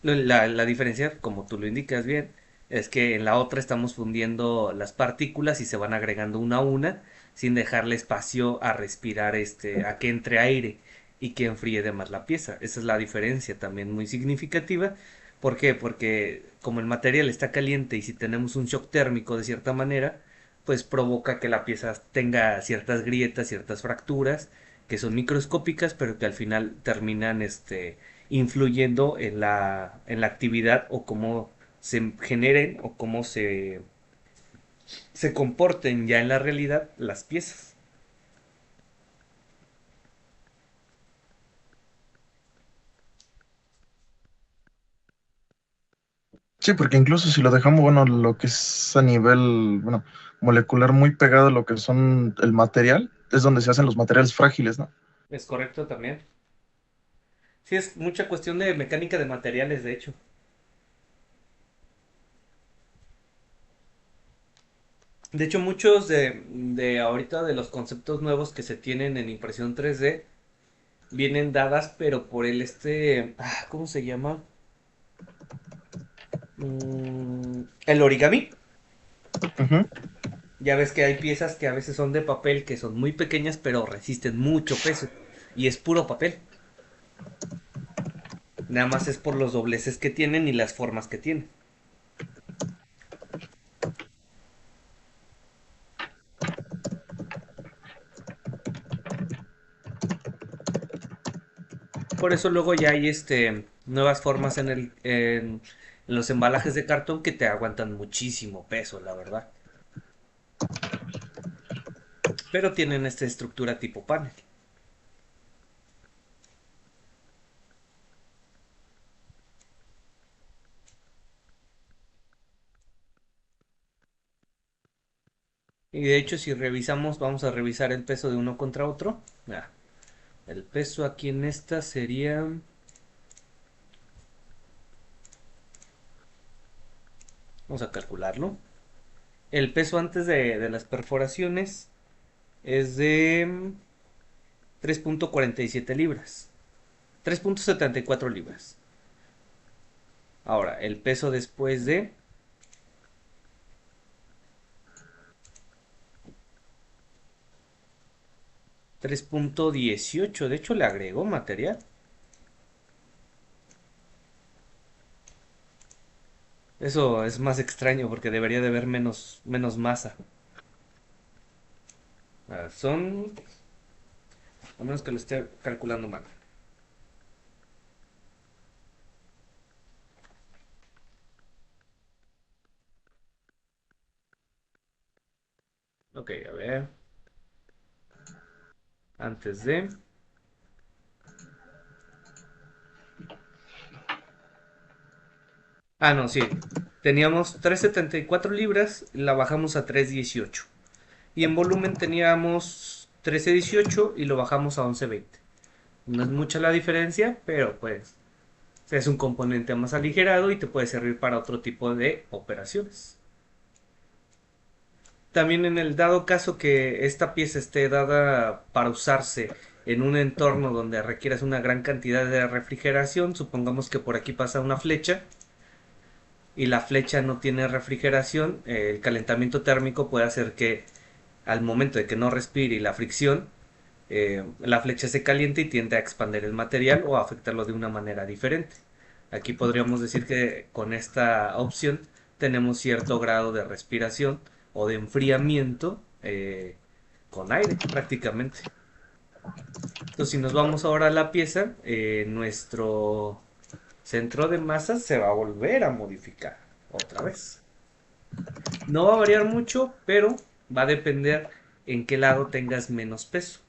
La diferencia, como tú lo indicas bien, es que en la otra estamos fundiendo las partículas y se van agregando una a una sin dejarle espacio a respirar, a que entre aire y que enfríe de más la pieza. Esa es la diferencia también muy significativa. ¿Por qué? Porque como el material está caliente y si tenemos un shock térmico de cierta manera, pues provoca que la pieza tenga ciertas grietas, ciertas fracturas que son microscópicas, pero que al final terminan influyendo en la actividad o cómo se generen o cómo se comporten ya en la realidad las piezas. Sí, porque incluso si lo dejamos, bueno, lo que es a nivel, bueno, molecular muy pegado a lo que son el material, es donde se hacen los materiales frágiles, ¿no? ¿Es correcto también? Sí, es mucha cuestión de mecánica de materiales, de hecho. De hecho, muchos de ahorita de los conceptos nuevos que se tienen en impresión 3D vienen dadas, pero por ¿cómo se llama? El origami. Ujú. Ya ves que hay piezas que a veces son de papel que son muy pequeñas, pero resisten mucho peso. Y es puro papel. Nada más es por los dobleces que tienen y las formas que tienen. Por eso luego ya hay nuevas formas en los embalajes de cartón que te aguantan muchísimo peso, la verdad. Pero tienen esta estructura tipo panel. Y de hecho, si revisamos, vamos a revisar el peso de uno contra otro. El peso aquí en esta sería. Vamos a calcularlo. El peso antes de las perforaciones es de 3,47 libras. 3,74 libras. Ahora, el peso después de 3,18. De hecho, le agregó material. Eso es más extraño porque debería de haber menos masa. Son. A menos que lo esté calculando mal. Ok, a ver. Antes de. Ah, no, sí. Teníamos 3,74 libras, la bajamos a 3,18. Y en volumen teníamos 13,18 y lo bajamos a 11,20. No es mucha la diferencia, pero pues es un componente más aligerado y te puede servir para otro tipo de operaciones. También en el dado caso que esta pieza esté dada para usarse en un entorno donde requieras una gran cantidad de refrigeración, supongamos que por aquí pasa una flecha y la flecha no tiene refrigeración, el calentamiento térmico puede hacer que al momento de que no respire y la fricción, la flecha se caliente y tiende a expandir el material o a afectarlo de una manera diferente. Aquí podríamos decir que con esta opción tenemos cierto grado de respiración o de enfriamiento con aire prácticamente. Entonces si nos vamos ahora a la pieza, nuestro centro de masa se va a volver a modificar otra vez. No va a variar mucho, pero va a depender en qué lado tengas menos peso.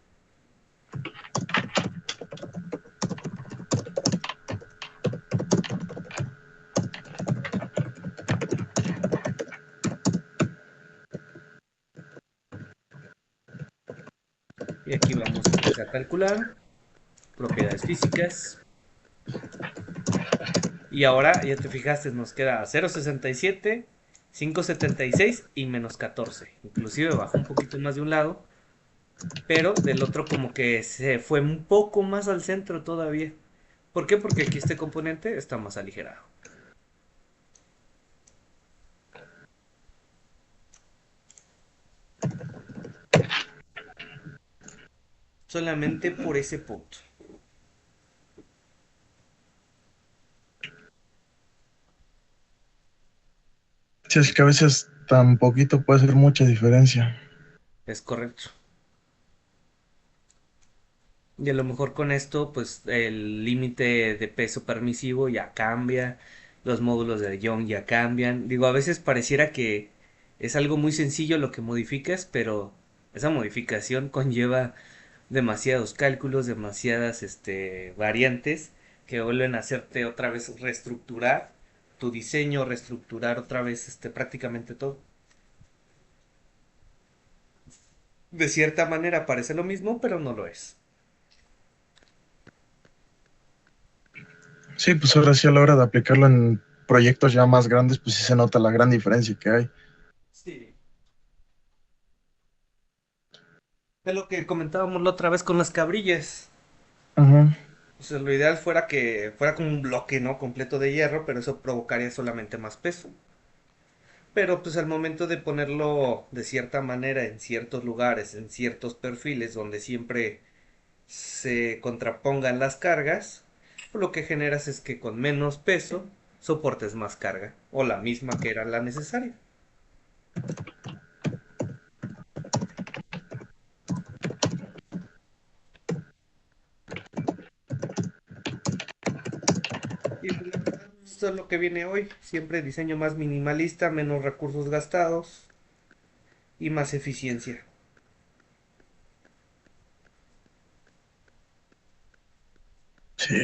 Y aquí vamos a calcular propiedades físicas. Y ahora, ya te fijaste, nos queda 0,67, 5,76 y -14. Inclusive bajó un poquito más de un lado, pero del otro como que se fue un poco más al centro todavía. ¿Por qué? Porque aquí este componente está más aligerado. Solamente por ese punto. Sí, es que a veces tan poquito puede ser mucha diferencia. Es correcto. Y a lo mejor con esto, pues el límite de peso permisivo ya cambia, los módulos de Young ya cambian. Digo, a veces pareciera que es algo muy sencillo lo que modificas, pero esa modificación conlleva demasiados cálculos, demasiadas variantes que vuelven a hacerte otra vez reestructurar tu diseño, reestructurar otra vez prácticamente todo. De cierta manera parece lo mismo, pero no lo es. Sí, pues ahora sí a la hora de aplicarlo en proyectos ya más grandes, pues sí se nota la gran diferencia que hay. Sí. Es lo que comentábamos la otra vez con las cabrillas. Ajá. O sea, lo ideal fuera que fuera como un bloque, ¿no? Completo de hierro, pero eso provocaría solamente más peso. Pero pues al momento de ponerlo de cierta manera en ciertos lugares, en ciertos perfiles donde siempre se contrapongan las cargas, pues lo que generas es que con menos peso soportes más carga o la misma que era la necesaria. Y pues la verdad, esto es lo que viene hoy. Siempre diseño más minimalista, menos recursos gastados y más eficiencia. Sí.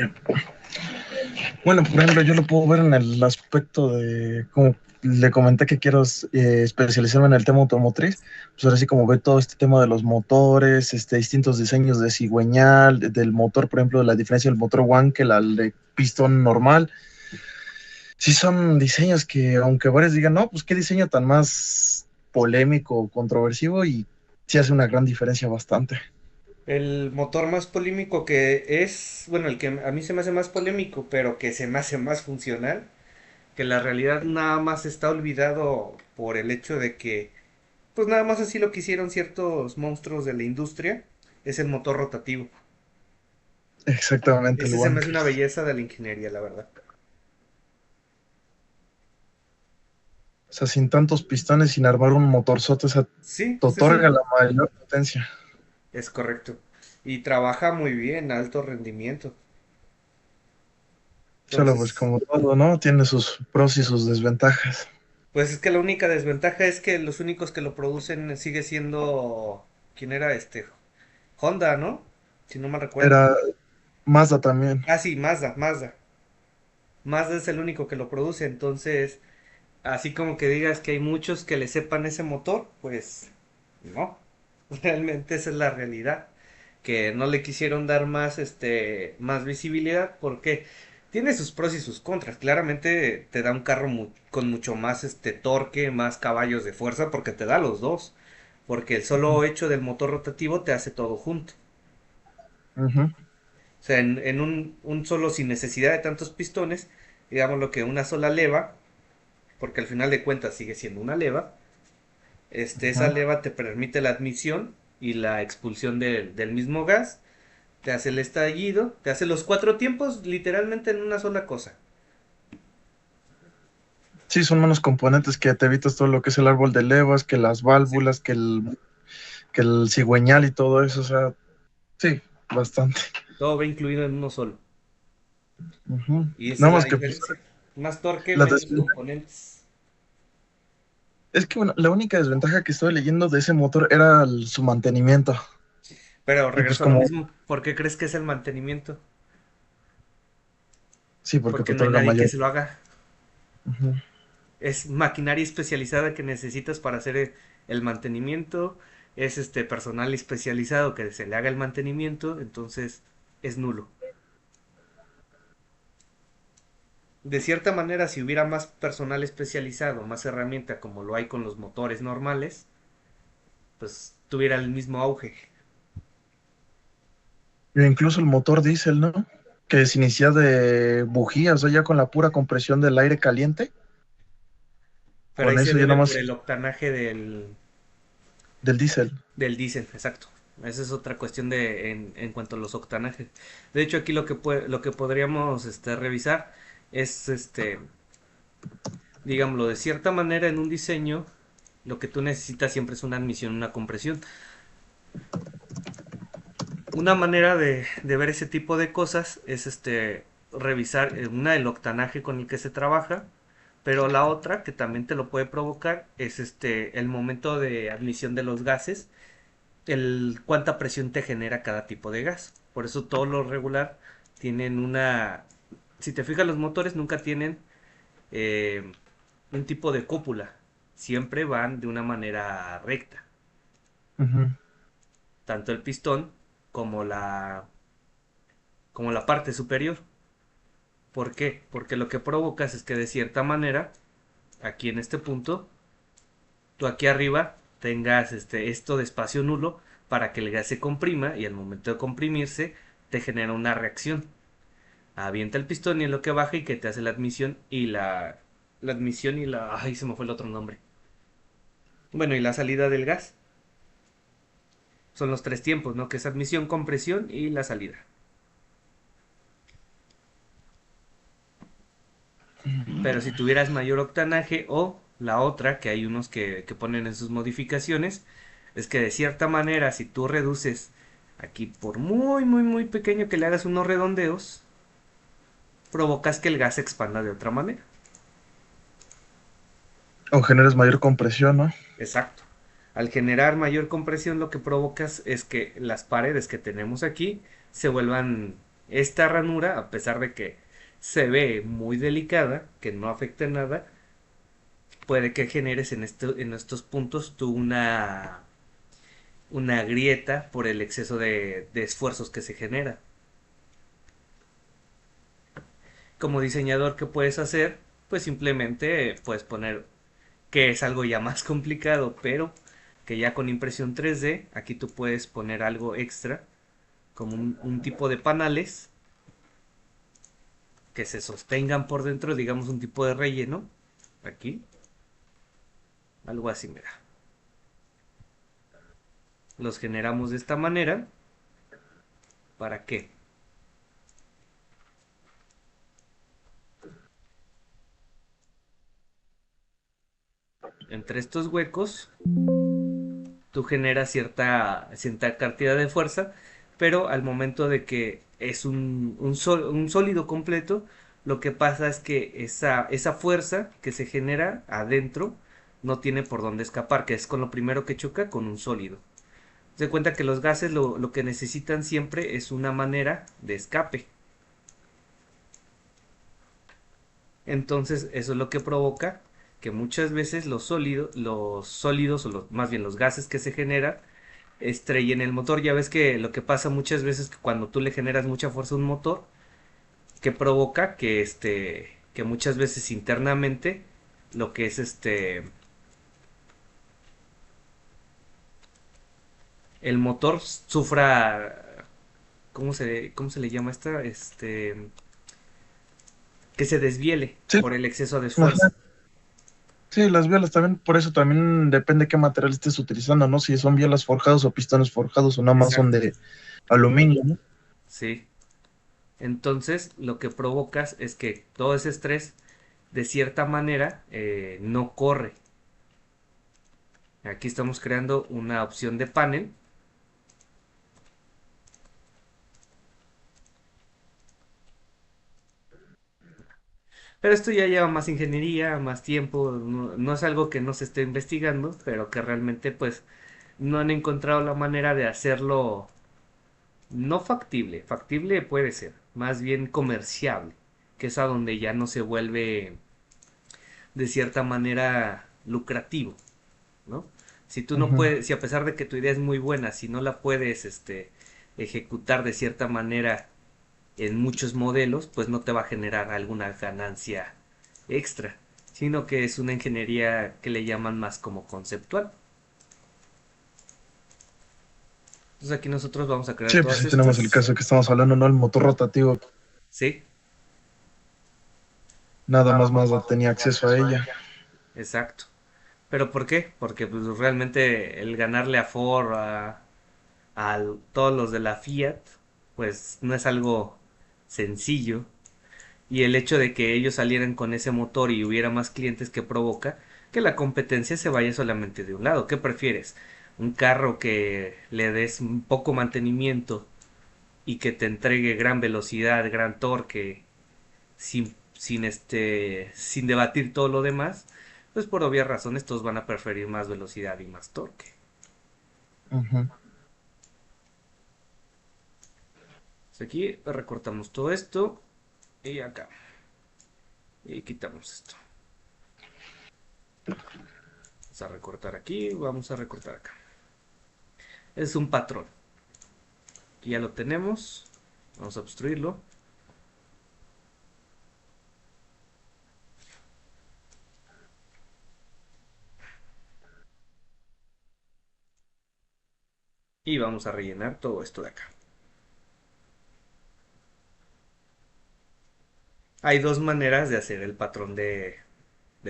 Bueno, por ejemplo, yo lo puedo ver en el aspecto de, como le comenté que quiero especializarme en el tema automotriz, pues ahora sí como ve todo este tema de los motores, distintos diseños de cigüeñal, del motor, por ejemplo, la diferencia del motor One que la de pistón normal, sí son diseños que aunque varios digan, no, pues qué diseño tan más polémico, controversivo y sí hace una gran diferencia bastante. El motor más polémico que es, bueno, el que a mí se me hace más polémico, pero que se me hace más funcional, que la realidad nada más está olvidado por el hecho de que, pues nada más así lo quisieron ciertos monstruos de la industria, es el motor rotativo. Exactamente, el Ese se me hace una Wankers. belleza de la ingeniería, la verdad. O sea, sin tantos pistones, sin armar un motorzote, o sea, Sí, te pues es otorga un... la mayor potencia. Es correcto. Y trabaja muy bien, alto rendimiento. Solo pues Entonces, como todo, ¿no? Tiene sus pros y sus desventajas. pues es que la única desventaja es que los únicos que lo producen sigue siendo... ¿Quién era este? Honda, ¿no? Si no mal recuerdo. Era Mazda también. Ah, sí, Mazda, Mazda. Mazda es el único que lo produce, entonces, así como que digas que hay muchos que le sepan ese motor, pues no. Realmente esa es la realidad. Que no le quisieron dar más, más visibilidad porque tiene sus pros y sus contras. Claramente te da un carro con mucho más, torque, más caballos de fuerza porque te da los dos. Porque el solo hecho del motor rotativo te hace todo junto. Ujú. O sea, en un solo sin necesidad de tantos pistones, digamos lo que una sola leva, porque al final de cuentas sigue siendo una leva, esa Ajá. leva te permite la admisión y la expulsión del mismo gas, te hace el estallido, te hace los cuatro tiempos literalmente en una sola cosa. Sí, son menos componentes que te evitas todo lo que es el árbol de levas, que las Sí. válvulas, que el cigüeñal y todo eso. O sea, sí, bastante. Todo va incluido en uno solo. Ujú. Y esa es Nada la más que pues, diferencia. Más torque, la menos desventaja componentes. es que bueno, la única desventaja que estoy leyendo de ese motor era su mantenimiento. Pero Y pues regreso a lo como, mismo. ¿Por qué crees que es el mantenimiento? sí, porque te Porque no hay otorga nadie que mayor. se lo haga. Ujú. Es maquinaria especializada que necesitas para hacer el mantenimiento, es personal especializado que se le haga el mantenimiento, entonces es nulo. De cierta manera, si hubiera más personal especializado, más herramienta como lo hay con los motores normales, pues tuviera el mismo auge. E incluso el motor diésel, ¿no? Que se inicia de bujías, o sea, ya con la pura compresión del aire caliente. Pero ahí Con se eso ya debe nada por más el octanaje del diésel. del diésel, exacto. Esa es otra cuestión en cuanto a los octanajes. De hecho, aquí lo que podríamos revisar es digámoslo, de cierta manera en un diseño, lo que tú necesitas siempre es una admisión, una compresión. Una manera de ver ese tipo de cosas es revisar una el octanaje con el que se trabaja, pero la otra que también te lo puede provocar es el momento de admisión de los gases, el cuánta presión te genera cada tipo de gas. Por eso todo lo regular tienen una, si te fijas los motores nunca tienen eh, un tipo de cúpula, siempre van de una manera recta, Ujú. tanto el pistón como como la parte superior. ¿Por qué? Porque lo que provocas es que de cierta manera, aquí en este punto, tú aquí arriba tengas esto de espacio nulo para que el gas se comprima y al momento de comprimirse te genera una reacción. Avienta el pistón y es lo que baja y que te hace la admisión y la admisión y la... Ay, se me fue el otro nombre. Bueno, y la salida del gas. Son los tres tiempos, ¿no? Que es admisión, compresión y la salida. Pero si tuvieras mayor octanaje o la otra, que hay unos que ponen en sus modificaciones, es que de cierta manera si tú reduces aquí por muy muy muy pequeño que le hagas unos redondeos, provocas que el gas se expanda de otra manera. O generas mayor compresión, ¿no? Exacto. Al generar mayor compresión lo que provocas es que las paredes que tenemos aquí se vuelvan esta ranura, a pesar de que se ve muy delicada, que no afecta en nada, puede que generes en estos puntos tú una grieta por el exceso de esfuerzos que se genera. Como diseñador, ¿qué puedes hacer? Pues simplemente puedes poner que es algo ya más complicado, pero que ya con impresión 3D, aquí tú puedes poner algo extra, como un tipo de panales que se sostengan por dentro, digamos un tipo de relleno, aquí, algo así, mira. Los generamos de esta manera, ¿para qué? Entre estos huecos tú generas cierta cantidad de fuerza, pero al momento de que es un sólido completo, lo que pasa es que esa fuerza que se genera adentro no tiene por dónde escapar, que es con lo primero que choca con un sólido. Se cuenta que los gases lo que necesitan siempre es una manera de escape. Entonces eso es lo que provoca que muchas veces los sólidos o más bien los gases que se generan estrellen el motor. Ya ves que lo que pasa muchas veces que cuando tú le generas mucha fuerza a un motor, que provoca que que muchas veces internamente lo que es el motor sufra, cómo se le llama esta? Que se desviele Sí, por el exceso de esfuerzo. ajá. Sí, las bielas también, por eso también depende qué material estés utilizando, ¿no? Si son bielas forjados o pistones forjados o nada más son Exacto. de aluminio, ¿no? Sí. Entonces, lo que provocas es que todo ese estrés, de cierta manera, no corre. Aquí estamos creando una opción de panel. Pero esto ya lleva más ingeniería, más tiempo, no es algo que no se esté investigando, pero que realmente pues no han encontrado la manera de hacerlo no factible, factible puede ser, más bien comerciable, que es a donde ya no se vuelve de cierta manera lucrativo, ¿no? Si tú no Ujú. puedes, si a pesar de que tu idea es muy buena, si no la puedes ejecutar de cierta manera en muchos modelos, pues no te va a generar alguna ganancia extra, sino que es una ingeniería que le llaman más como conceptual. Entonces aquí nosotros vamos a crear Sí, pues todas sí tenemos el estas, caso que estamos hablando, ¿no? El motor rotativo, ¿sí? nada más Mazda tenía acceso a ella. Exacto. ¿Pero por qué? Porque pues, realmente el ganarle a Ford, a todos los de la Fiat, pues no es algo sencillo. Y el hecho de que ellos salieran con ese motor y hubiera más clientes que provoca que la competencia se vaya solamente de un lado. ¿Qué prefieres? ¿Un carro que le des un poco mantenimiento y que te entregue gran velocidad, gran torque, sin debatir todo lo demás, pues por obvias razones todos van a preferir más velocidad y más torque. Ujú. Entonces aquí recortamos todo esto y acá. Y quitamos esto. Vamos a recortar aquí, vamos a recortar acá. Es un patrón. Aquí ya lo tenemos. Vamos a obstruirlo. Y vamos a rellenar todo esto de acá. Hay dos maneras de hacer el patrón de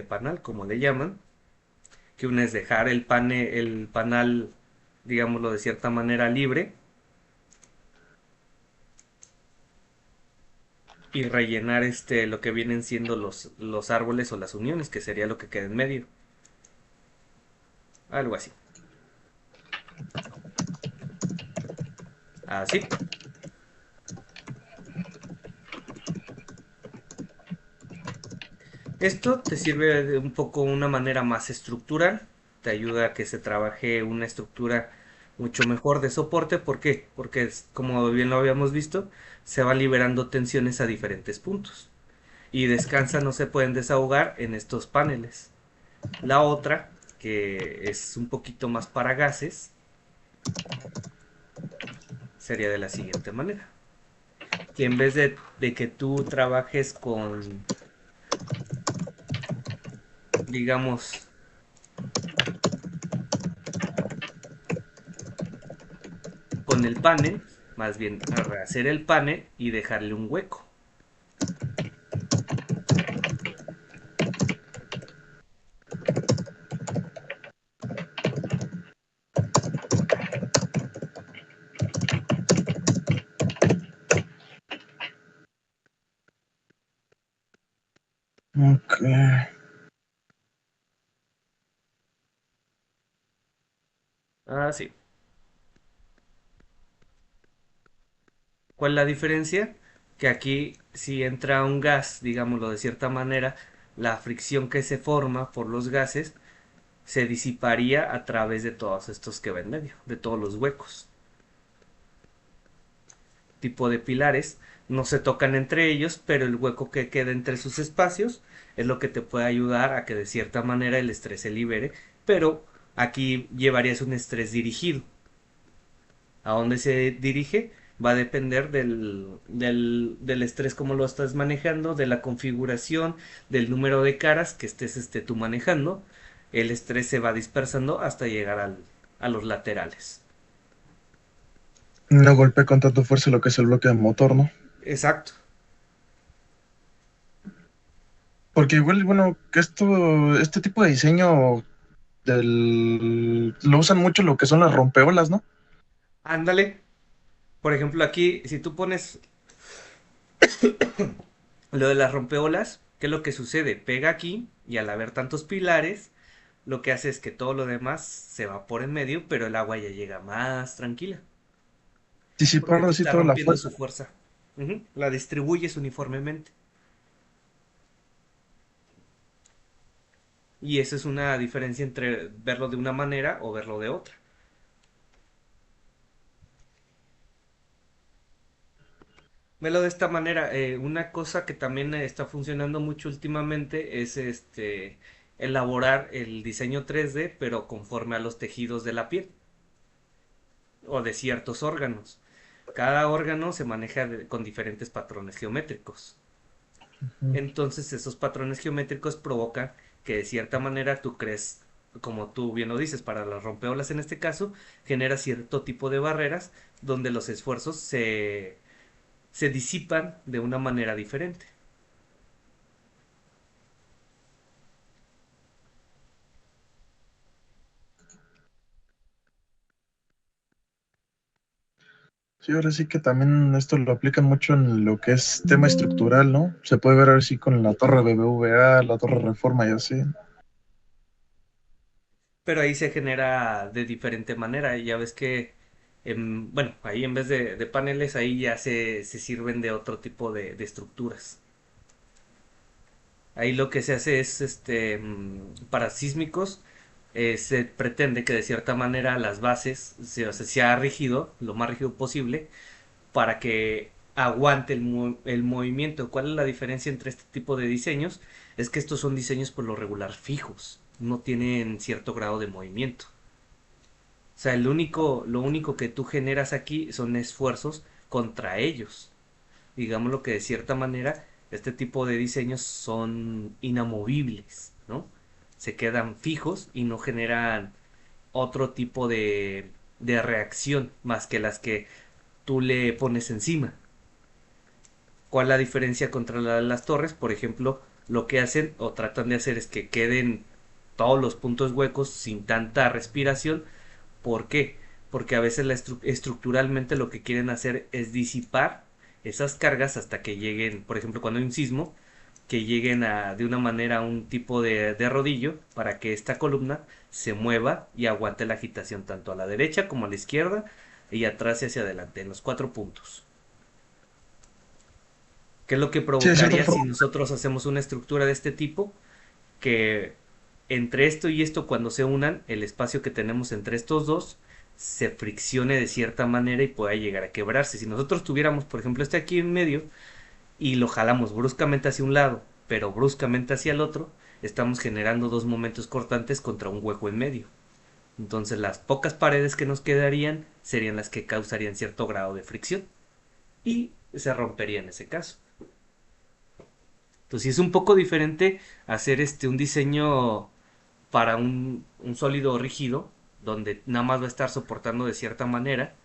panal, como le llaman. Que una es dejar el panal, digámoslo de cierta manera, libre. Y rellenar lo que vienen siendo los árboles o las uniones, que sería lo que queda en medio. Algo así. Así. Esto te sirve de un poco una manera más estructural, te ayuda a que se trabaje una estructura mucho mejor de soporte. ¿Por qué? Porque como bien lo habíamos visto, se van liberando tensiones a diferentes puntos y descansa, no se pueden desahogar en estos paneles. La otra, que es un poquito más para gases, sería de la siguiente manera. Que en vez de que tú trabajes digamos, con el panel, más bien hacer el panel y dejarle un hueco. Ok. Así. ¿Cuál es la diferencia? Que aquí si entra un gas, digámoslo de cierta manera, la fricción que se forma por los gases se disiparía a través de todos estos que va en medio, de todos los huecos. Tipo de pilares no se tocan entre ellos, pero el hueco que queda entre sus espacios es lo que te puede ayudar a que de cierta manera el estrés se libere, pero aquí llevarías un estrés dirigido. A dónde se dirige va a depender del estrés, como lo estás manejando, de la configuración, del número de caras que estés tú manejando. El estrés se va dispersando hasta llegar a los laterales. No golpea con tanta fuerza lo que es el bloque de motor, ¿no? Exacto. Porque igual, bueno, que este tipo de diseño lo usan mucho lo que son las rompeolas, ¿no? Ándale. Por ejemplo, aquí, si tú pones lo de las rompeolas, ¿qué es lo que sucede? Pega aquí y al haber tantos pilares, lo que hace es que todo lo demás se va por en medio, pero el agua ya llega más tranquila. Porque Disipar te así está toda la rompiendo fuerza. su fuerza. Ujú. La distribuyes uniformemente. Y esa es una diferencia entre verlo de una manera o verlo de otra. Velo de esta manera. Una cosa que también está funcionando mucho últimamente es elaborar el diseño 3D, pero conforme a los tejidos de la piel o de ciertos órganos. Cada órgano se maneja con diferentes patrones geométricos. Ujú. Entonces esos patrones geométricos provocan que de cierta manera tú crees, como tú bien lo dices, para las rompeolas en este caso, genera cierto tipo de barreras donde los esfuerzos se disipan de una manera diferente. Sí, ahora sí que también esto lo aplican mucho en lo que es tema estructural, ¿no? Se puede ver así con la torre BBVA, la torre Reforma y así. Pero ahí se genera de diferente manera. Ya ves que Bueno, ahí en vez de paneles, ahí ya se sirven de otro tipo de estructuras. Ahí lo que se hace es, para sísmicos, se pretende que de cierta manera las bases o sea, sea rígido, lo más rígido posible, para que aguante el movimiento. ¿Cuál es la diferencia entre este tipo de diseños? Es que estos son diseños por lo regular fijos, no tienen cierto grado de movimiento. O sea, lo único que tú generas aquí son esfuerzos contra ellos. Digámoslo que de cierta manera este tipo de diseños son inamovibles, ¿no? Se quedan fijos y no generan otro tipo de reacción más que las que tú le pones encima. ¿Cuál es la diferencia contra las torres? Por ejemplo, lo que hacen o tratan de hacer es que queden todos los puntos huecos sin tanta respiración. ¿Por qué? Porque a veces estructuralmente lo que quieren hacer es disipar esas cargas hasta que lleguen, por ejemplo, cuando hay un sismo, que lleguen de una manera a un tipo de rodillo para que esta columna se mueva y aguante la agitación tanto a la derecha como a la izquierda y atrás y hacia adelante en los cuatro puntos. ¿Qué es lo que Sí, de cierta provocaría si forma. nosotros hacemos una estructura de este tipo? Que entre esto y esto, cuando se unan, el espacio que tenemos entre estos dos se friccione de cierta manera y pueda llegar a quebrarse. Si nosotros tuviéramos, por ejemplo, este aquí en medio y lo jalamos bruscamente hacia un lado, pero bruscamente hacia el otro, estamos generando dos momentos cortantes contra un hueco en medio. Entonces las pocas paredes que nos quedarían serían las que causarían cierto grado de fricción y se rompería en ese caso. Entonces sí es un poco diferente hacer un diseño para un sólido rígido, donde nada más va a estar soportando de cierta manera,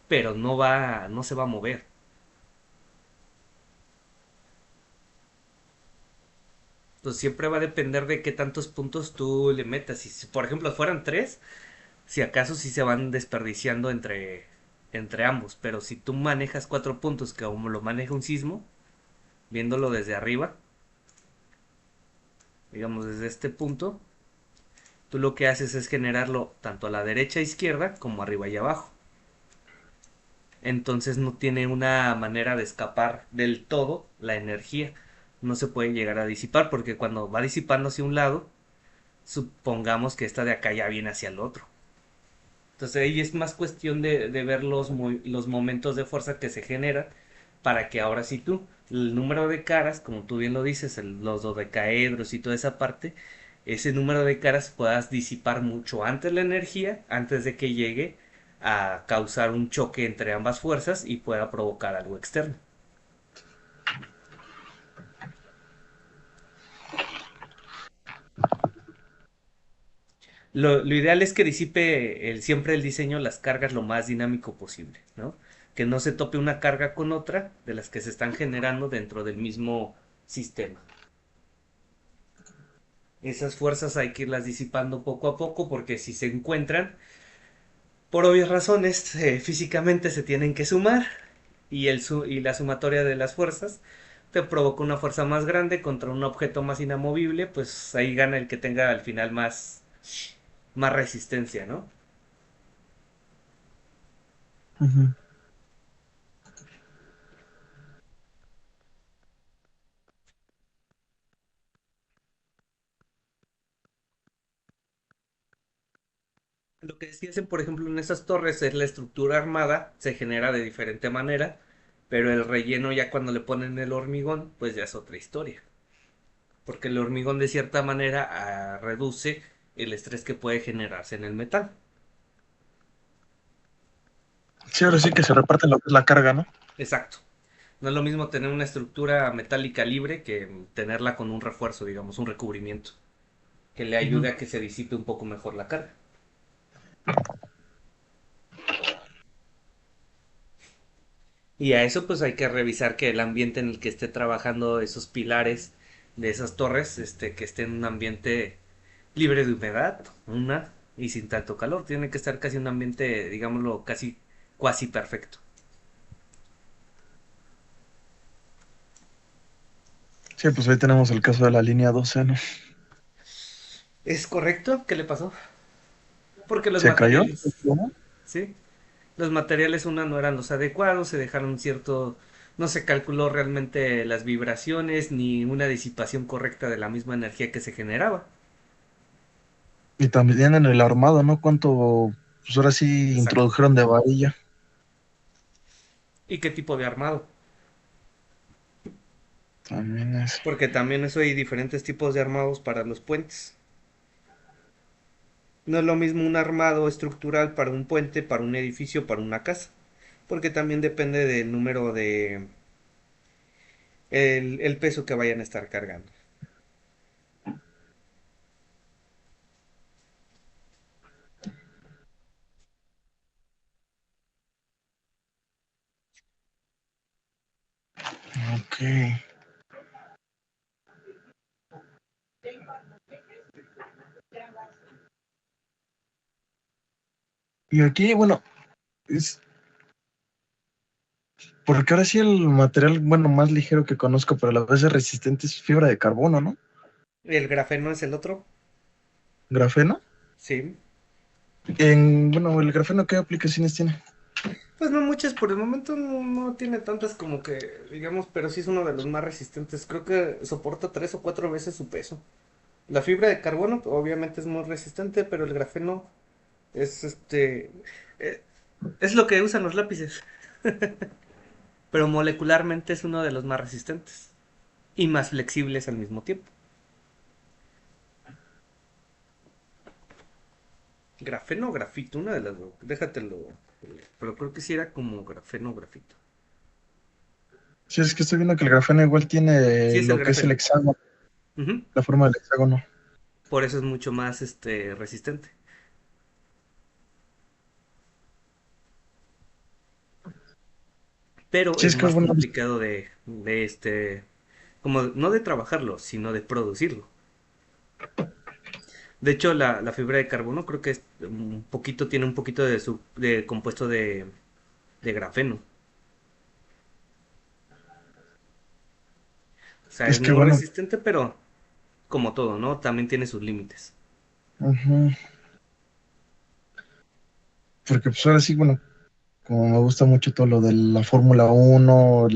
pero no se va a mover. Entonces siempre va a depender de qué tantos puntos tú le metas. Si por ejemplo fueran tres, si acaso sí se van desperdiciando entre ambos. Pero si tú manejas cuatro puntos, que como lo maneja un sismo, viéndolo desde arriba, digamos desde este punto, tú lo que haces es generarlo tanto a la derecha e izquierda como arriba y abajo. Entonces no tiene una manera de escapar del todo la energía. No se puede llegar a disipar porque cuando va disipando hacia un lado, supongamos que esta de acá ya viene hacia el otro. Entonces ahí es más cuestión de ver los momentos de fuerza que se generan para que ahora sí tú, el número de caras, como tú bien lo dices, los dodecaedros y toda esa parte, ese número de caras puedas disipar mucho antes la energía, antes de que llegue a causar un choque entre ambas fuerzas y pueda provocar algo externo. Lo ideal es que disipe siempre el diseño las cargas lo más dinámico posible, ¿no? Que no se tope una carga con otra de las que se están generando dentro del mismo sistema. Esas fuerzas hay que irlas disipando poco a poco porque si se encuentran, por obvias razones, físicamente se tienen que sumar y la sumatoria de las fuerzas te provoca una fuerza más grande contra un objeto más inamovible, pues ahí gana el que tenga al final más resistencia, ¿no? Ujú. Lo que sí hacen, por ejemplo, en esas torres es la estructura armada, se genera de diferente manera, pero el relleno ya cuando le ponen el hormigón, pues ya es otra historia. Porque el hormigón de cierta manera reduce el estrés que puede generarse en el metal. Sí, ahora sí que se reparte la carga, ¿no? Exacto. No es lo mismo tener una estructura metálica libre que tenerla con un refuerzo, digamos, un recubrimiento, que le Ujú. ayude a que se disipe un poco mejor la carga. Y a eso pues hay que revisar que el ambiente en el que esté trabajando esos pilares de esas torres, que esté en un ambiente libre de humedad, y sin tanto calor. Tiene que estar casi un ambiente, digámoslo, casi cuasi perfecto. Sí, pues ahí tenemos el caso de la línea 12, ¿no? ¿Es correcto? ¿Qué le pasó? Porque los Se cayó. materiales, ¿Cómo? ¿sí? Los materiales, una, no eran los adecuados, se dejaron cierto, no se calculó realmente las vibraciones ni una disipación correcta de la misma energía que se generaba. Y también en el armado, ¿no? ¿Cuánto, pues ahora sí Exacto. introdujeron de varilla? ¿Y qué tipo de armado? También es. Porque también eso hay diferentes tipos de armados para los puentes. No es lo mismo un armado estructural para un puente, para un edificio, para una casa. Porque también depende del número de... el peso que vayan a estar cargando. Ok. Y aquí, bueno, es porque ahora sí el material, bueno, más ligero que conozco, pero a la vez es resistente, es fibra de carbono, ¿no? El grafeno es el otro. Grafeno. Sí. Bueno, el grafeno, ¿qué aplicaciones tiene? Pues no muchas, por el momento no tiene tantas como que, digamos, pero sí es uno de los más resistentes. Creo que soporta 3 o 4 veces su peso. La fibra de carbono obviamente es muy resistente, pero el grafeno es eh, es lo que usan los lápices. Pero molecularmente es uno de los más resistentes y más flexibles al mismo tiempo. Grafeno o grafito, una de las dos. Déjatelo. Pero creo que sí era como grafeno o grafito. Sí, es que estoy viendo que el grafeno igual Sí tiene es el lo que es el grafeno. hexágono, Ujú. la forma del hexágono. Por eso es mucho más resistente. Pero Sí, es es que más bueno, complicado como no de trabajarlo, sino de producirlo. De hecho, la fibra de carbono creo que es un poquito, tiene un poquito de compuesto de grafeno. O sea, es es que muy bueno, resistente, pero como todo, ¿no? También tiene sus límites. ujú, porque pues ahora sí, bueno, como me gusta mucho todo lo de la Fórmula 1,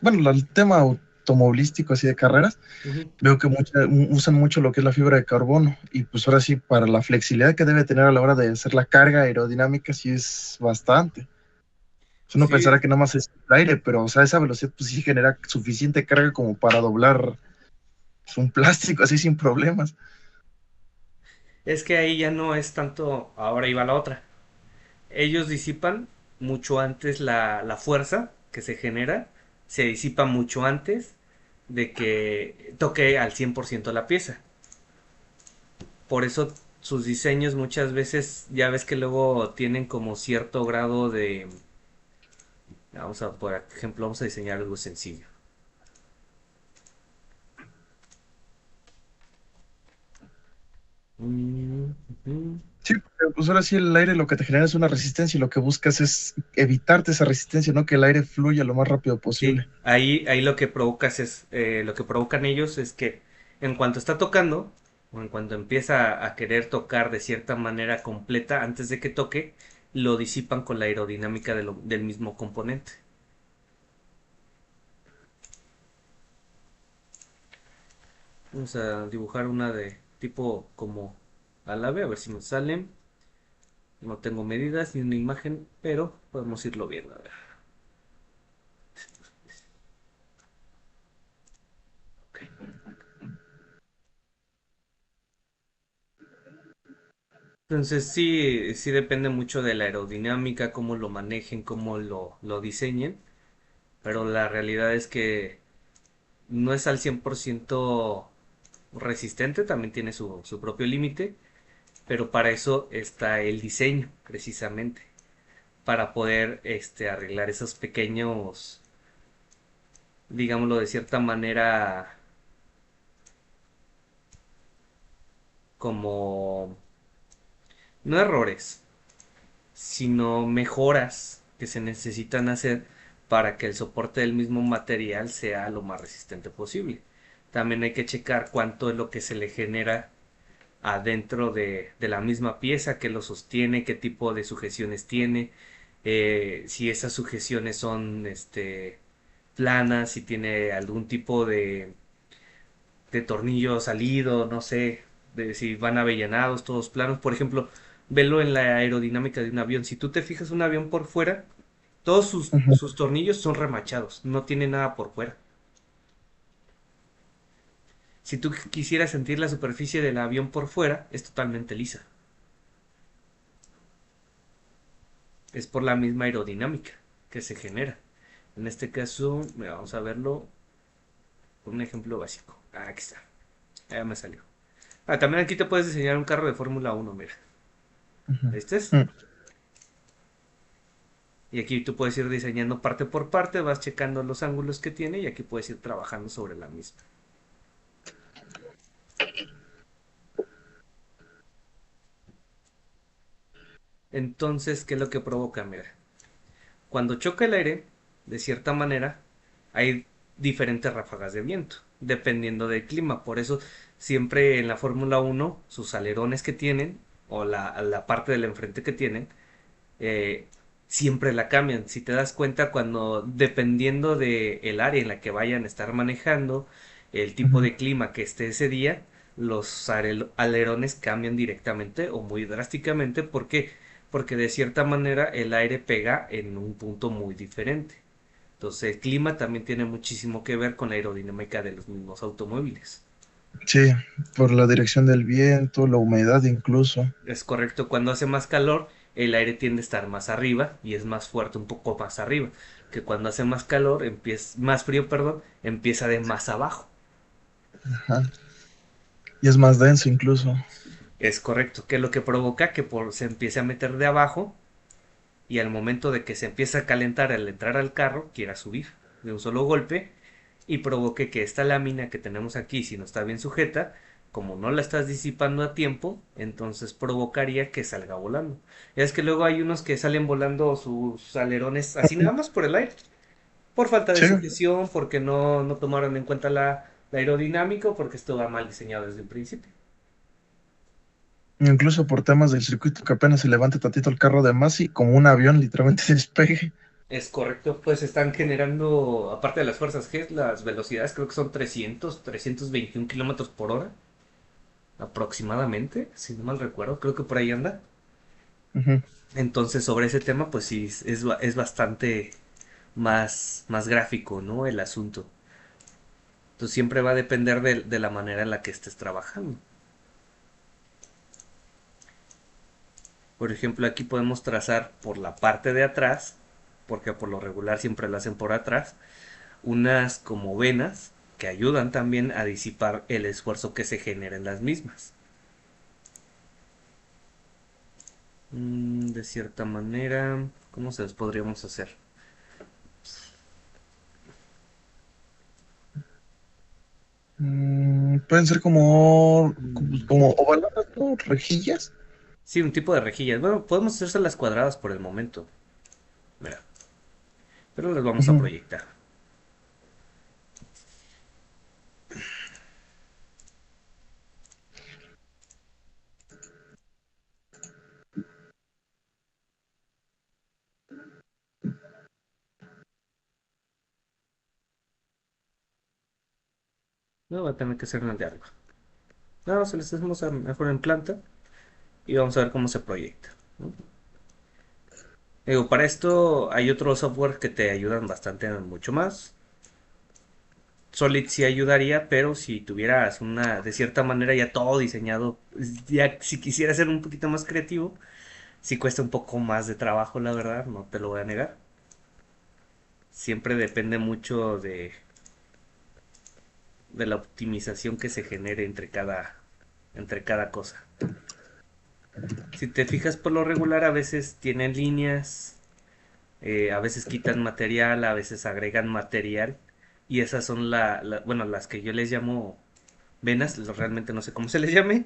bueno, el tema automovilístico así de carreras, Ujú. veo que usan mucho lo que es la fibra de carbono y pues ahora sí, para la flexibilidad que debe tener a la hora de hacer la carga aerodinámica, sí es bastante. Pues, uno pensará Sí, que nada más es el aire, pero o sea, esa velocidad pues sí genera suficiente carga como para doblar pues, un plástico así sin problemas. es que ahí ya no es tanto, ahora iba la otra. Ellos disipan mucho antes la fuerza que se genera, se disipa mucho antes de que toque al 100% la pieza. Por eso sus diseños muchas veces, ya ves que luego tienen como cierto grado de... por ejemplo, vamos a diseñar algo sencillo. Mm, ujú. Sí, porque, pues ahora sí el aire lo que te genera es una resistencia y lo que buscas es evitarte esa resistencia, ¿no? Que el aire fluya lo más rápido Sí, posible. ahí lo que provocas lo que provocan ellos es que en cuanto está tocando, o en cuanto empieza a querer tocar de cierta manera completa, antes de que toque, lo disipan con la aerodinámica del mismo componente. Vamos a dibujar una de tipo como alave, a ver si nos sale. No tengo medidas ni una imagen, pero podemos irlo viendo. A ver. Ok. Entonces sí depende mucho de la aerodinámica, cómo lo manejen, cómo lo diseñen, pero la realidad es que no es al 100% resistente, también tiene su propio límite, pero para eso está el diseño, precisamente, para poder arreglar esos pequeños, digámoslo de cierta manera, como, no errores, sino mejoras que se necesitan hacer para que el soporte del mismo material sea lo más resistente posible. También hay que checar cuánto es lo que se le genera adentro de la misma pieza, qué lo sostiene, qué tipo de sujeciones tiene, si esas sujeciones son planas, si tiene algún tipo de tornillo salido, no sé, de si van avellanados, todos planos. Por ejemplo, velo en la aerodinámica de un avión. Si tú te fijas un avión por fuera, todos Ujú. sus tornillos son remachados, no tiene nada por fuera. Si tú quisieras sentir la superficie del avión por fuera, es totalmente lisa. Es por la misma aerodinámica que se genera. En este caso, mira, vamos a verlo con un ejemplo básico. Ah, aquí está. Ya me salió. Ah, también aquí te puedes diseñar un carro de Fórmula 1, mira. Ujú. ¿Viste? Mm. Y aquí tú puedes ir diseñando parte por parte, vas checando los ángulos que tiene y aquí puedes ir trabajando sobre la misma. Entonces, ¿qué es lo que provoca? Mira, cuando choca el aire, de cierta manera, hay diferentes ráfagas de viento, dependiendo del clima. Por eso, siempre en la Fórmula 1, sus alerones que tienen, o la parte del enfrente que tienen, eh, siempre la cambian. Si te das cuenta, cuando dependiendo de el área en la que vayan a estar manejando, el tipo Ujú. de clima que esté ese día, los alerones cambian directamente o muy drásticamente. ¿Por qué? Porque de cierta manera el aire pega en un punto muy diferente. Entonces el clima también tiene muchísimo que ver con la aerodinámica de los mismos automóviles. Sí, por la dirección del viento, la humedad incluso. Es correcto, cuando hace más calor, el aire tiende a estar más arriba y es más fuerte un poco más arriba. Que cuando hace más calor, más frío, perdón, empieza de más abajo. Ajá. Y es más denso incluso. Es correcto, que es lo que provoca que se empiece a meter de abajo y al momento de que se empieza a calentar al entrar al carro, quiera subir de un solo golpe y provoque que esta lámina que tenemos aquí, si no está bien sujeta, como no la estás disipando a tiempo, entonces provocaría que salga volando. Es que luego hay unos que salen volando sus alerones así nada más por el aire, por falta de Sí, sujeción, porque no tomaron en cuenta la aerodinámica, o porque esto va mal diseñado desde el principio. incluso por temas del circuito que apenas se levante tantito el carro de más y como un avión literalmente se despegue. Es correcto, pues están generando, aparte de las fuerzas G, las velocidades creo que son 321 kilómetros por hora aproximadamente, si no mal recuerdo, creo que por ahí anda. Ujú. Entonces, sobre ese tema, pues sí, es bastante más gráfico, ¿no? El asunto. Entonces, siempre va a depender de la manera en la que estés trabajando. Por ejemplo, aquí podemos trazar por la parte de atrás, porque por lo regular siempre lo hacen por atrás, unas como venas que ayudan también a disipar el esfuerzo que se genera en las mismas. De cierta manera, ¿cómo se los podríamos hacer? Pueden ser como, Mm, como ovaladas, ¿no? Rejillas. Sí, un tipo de rejillas. Bueno, podemos hacerse las cuadradas por el momento. Mira, pero las vamos a Ujú. proyectar. No va a tener que ser en el de arriba. No, se les hacemos mejor en planta y vamos a ver cómo se proyecta, ¿no? Digo, para esto hay otros software que te ayudan bastante mucho más. Solid sí ayudaría, pero si tuvieras de cierta manera ya todo diseñado, pues, ya si quisieras ser un poquito más creativo, sí cuesta un poco más de trabajo, la verdad, no te lo voy a negar. Siempre depende mucho de la optimización que se genere entre cada cosa. Si te fijas por lo regular, a veces tienen líneas, a veces quitan material, a veces agregan material, y esas son bueno, las que yo les llamo venas, realmente no sé cómo se les llame,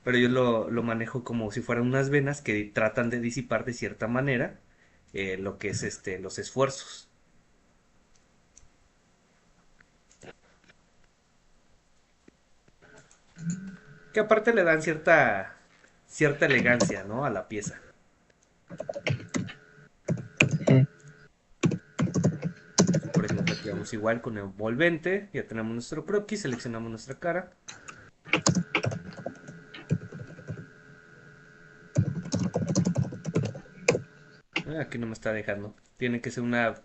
pero yo lo manejo como si fueran unas venas que tratan de disipar de cierta manera lo que es los esfuerzos. Que aparte le dan cierta elegancia, ¿no? A la pieza. Y vamos igual con envolvente, ya tenemos nuestro croquis, seleccionamos nuestra cara. Aquí no me está dejando. Tiene que ser una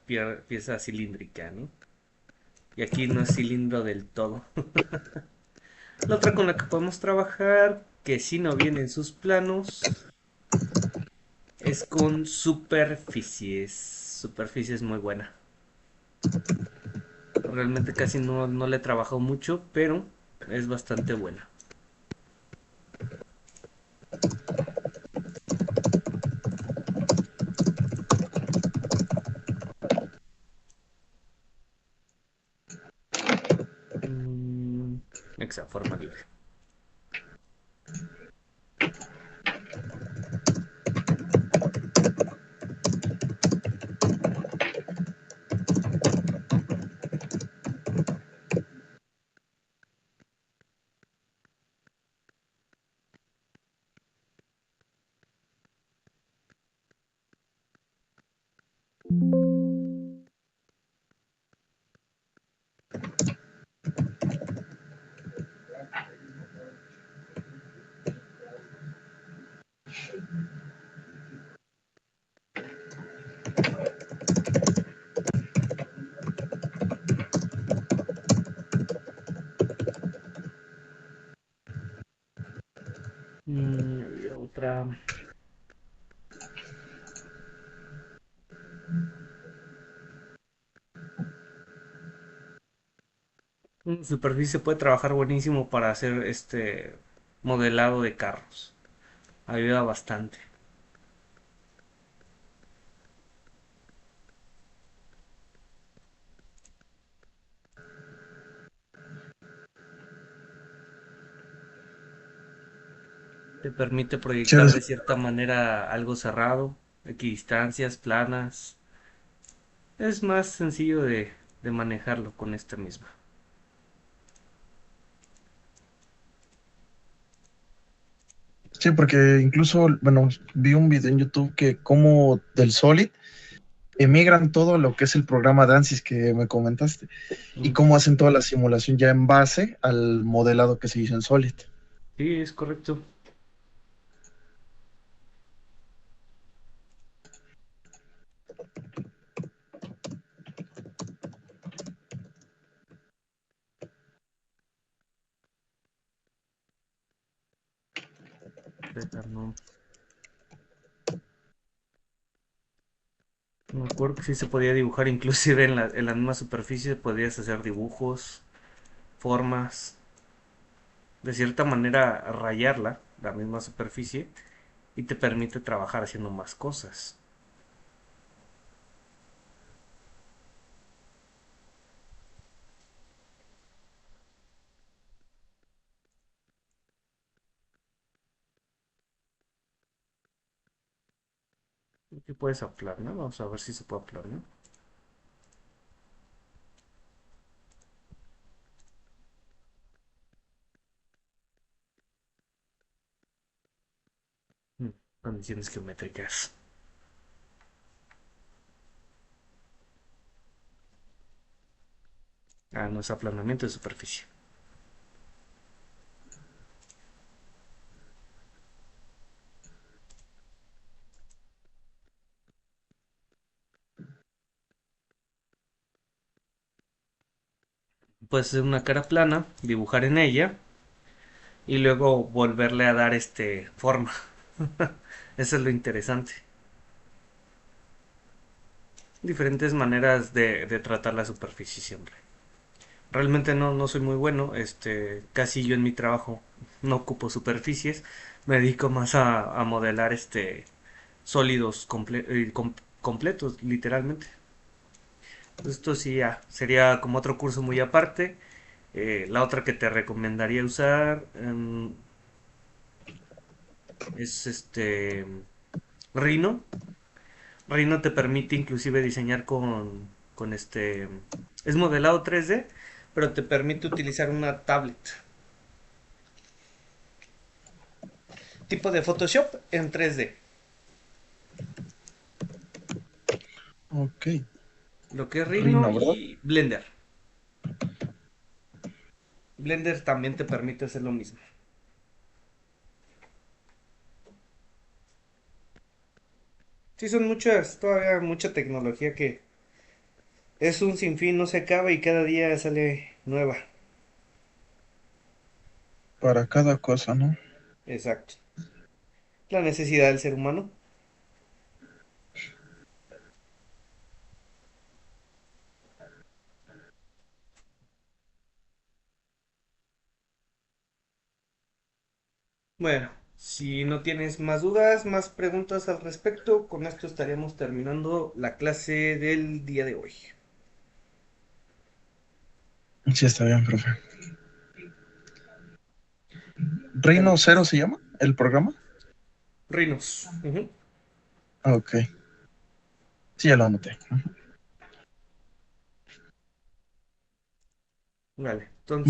pieza cilíndrica, ¿no? Y aquí no es cilindro del todo. La otra con la que podemos trabajar, que si no viene en sus planos, es con superficies. Superficie es muy buena. Realmente casi no le he trabajado mucho, pero es bastante buena. Mm, Exacto, forma libre. Y otra. Superficie puede trabajar buenísimo para hacer este modelado de carros. Ayuda bastante. Te permite Sí, ahora proyectar sí. de cierta manera algo cerrado, equidistancias, planas. Es más sencillo de manejarlo con esta misma. Sí, porque incluso, bueno, vi un video en YouTube que como del Solid emigran todo lo que es el programa de ANSYS que me comentaste y Mm, cómo hacen toda la simulación ya en base al modelado que se hizo en Solid. Sí, es correcto. No, no me acuerdo que sí se podía dibujar, inclusive en la misma superficie podías hacer dibujos, formas, de cierta manera rayarla, la misma superficie, y te permite trabajar haciendo más cosas. Aquí puedes aplanar, vamos a ver si se puede aplanar. Mm, Condiciones geométricas. No es aplanamiento de superficie. Puedes hacer una cara plana, dibujar en ella y luego volverle a dar forma. Eso es lo interesante. Diferentes maneras de tratar la superficie siempre. Realmente no soy muy bueno, casi yo en mi trabajo no ocupo superficies, me dedico más a modelar sólidos completos, literalmente. Esto sí ya sería como otro curso muy aparte. La otra que te recomendaría usar es Rhino. Rhino te permite inclusive diseñar con es modelado 3D, pero te permite utilizar una tablet. Tipo de Photoshop en 3D. Ok. Lo que es Rhino Rhino, ¿verdad? y Blender. Blender también te permite hacer lo mismo. Sí, son muchas, todavía mucha tecnología que es un sinfín, no se acaba y cada día sale nueva. Para cada cosa, ¿no? Exacto. La necesidad del ser humano. Bueno, si no tienes más dudas, más preguntas al respecto, con esto estaríamos terminando la clase del día de hoy. Sí, está bien, profe. Dale ¿Reino pues. Cero se llama el programa? Rinos. Ujú. Ok. Sí, ya lo anoté. Vale. Entonces.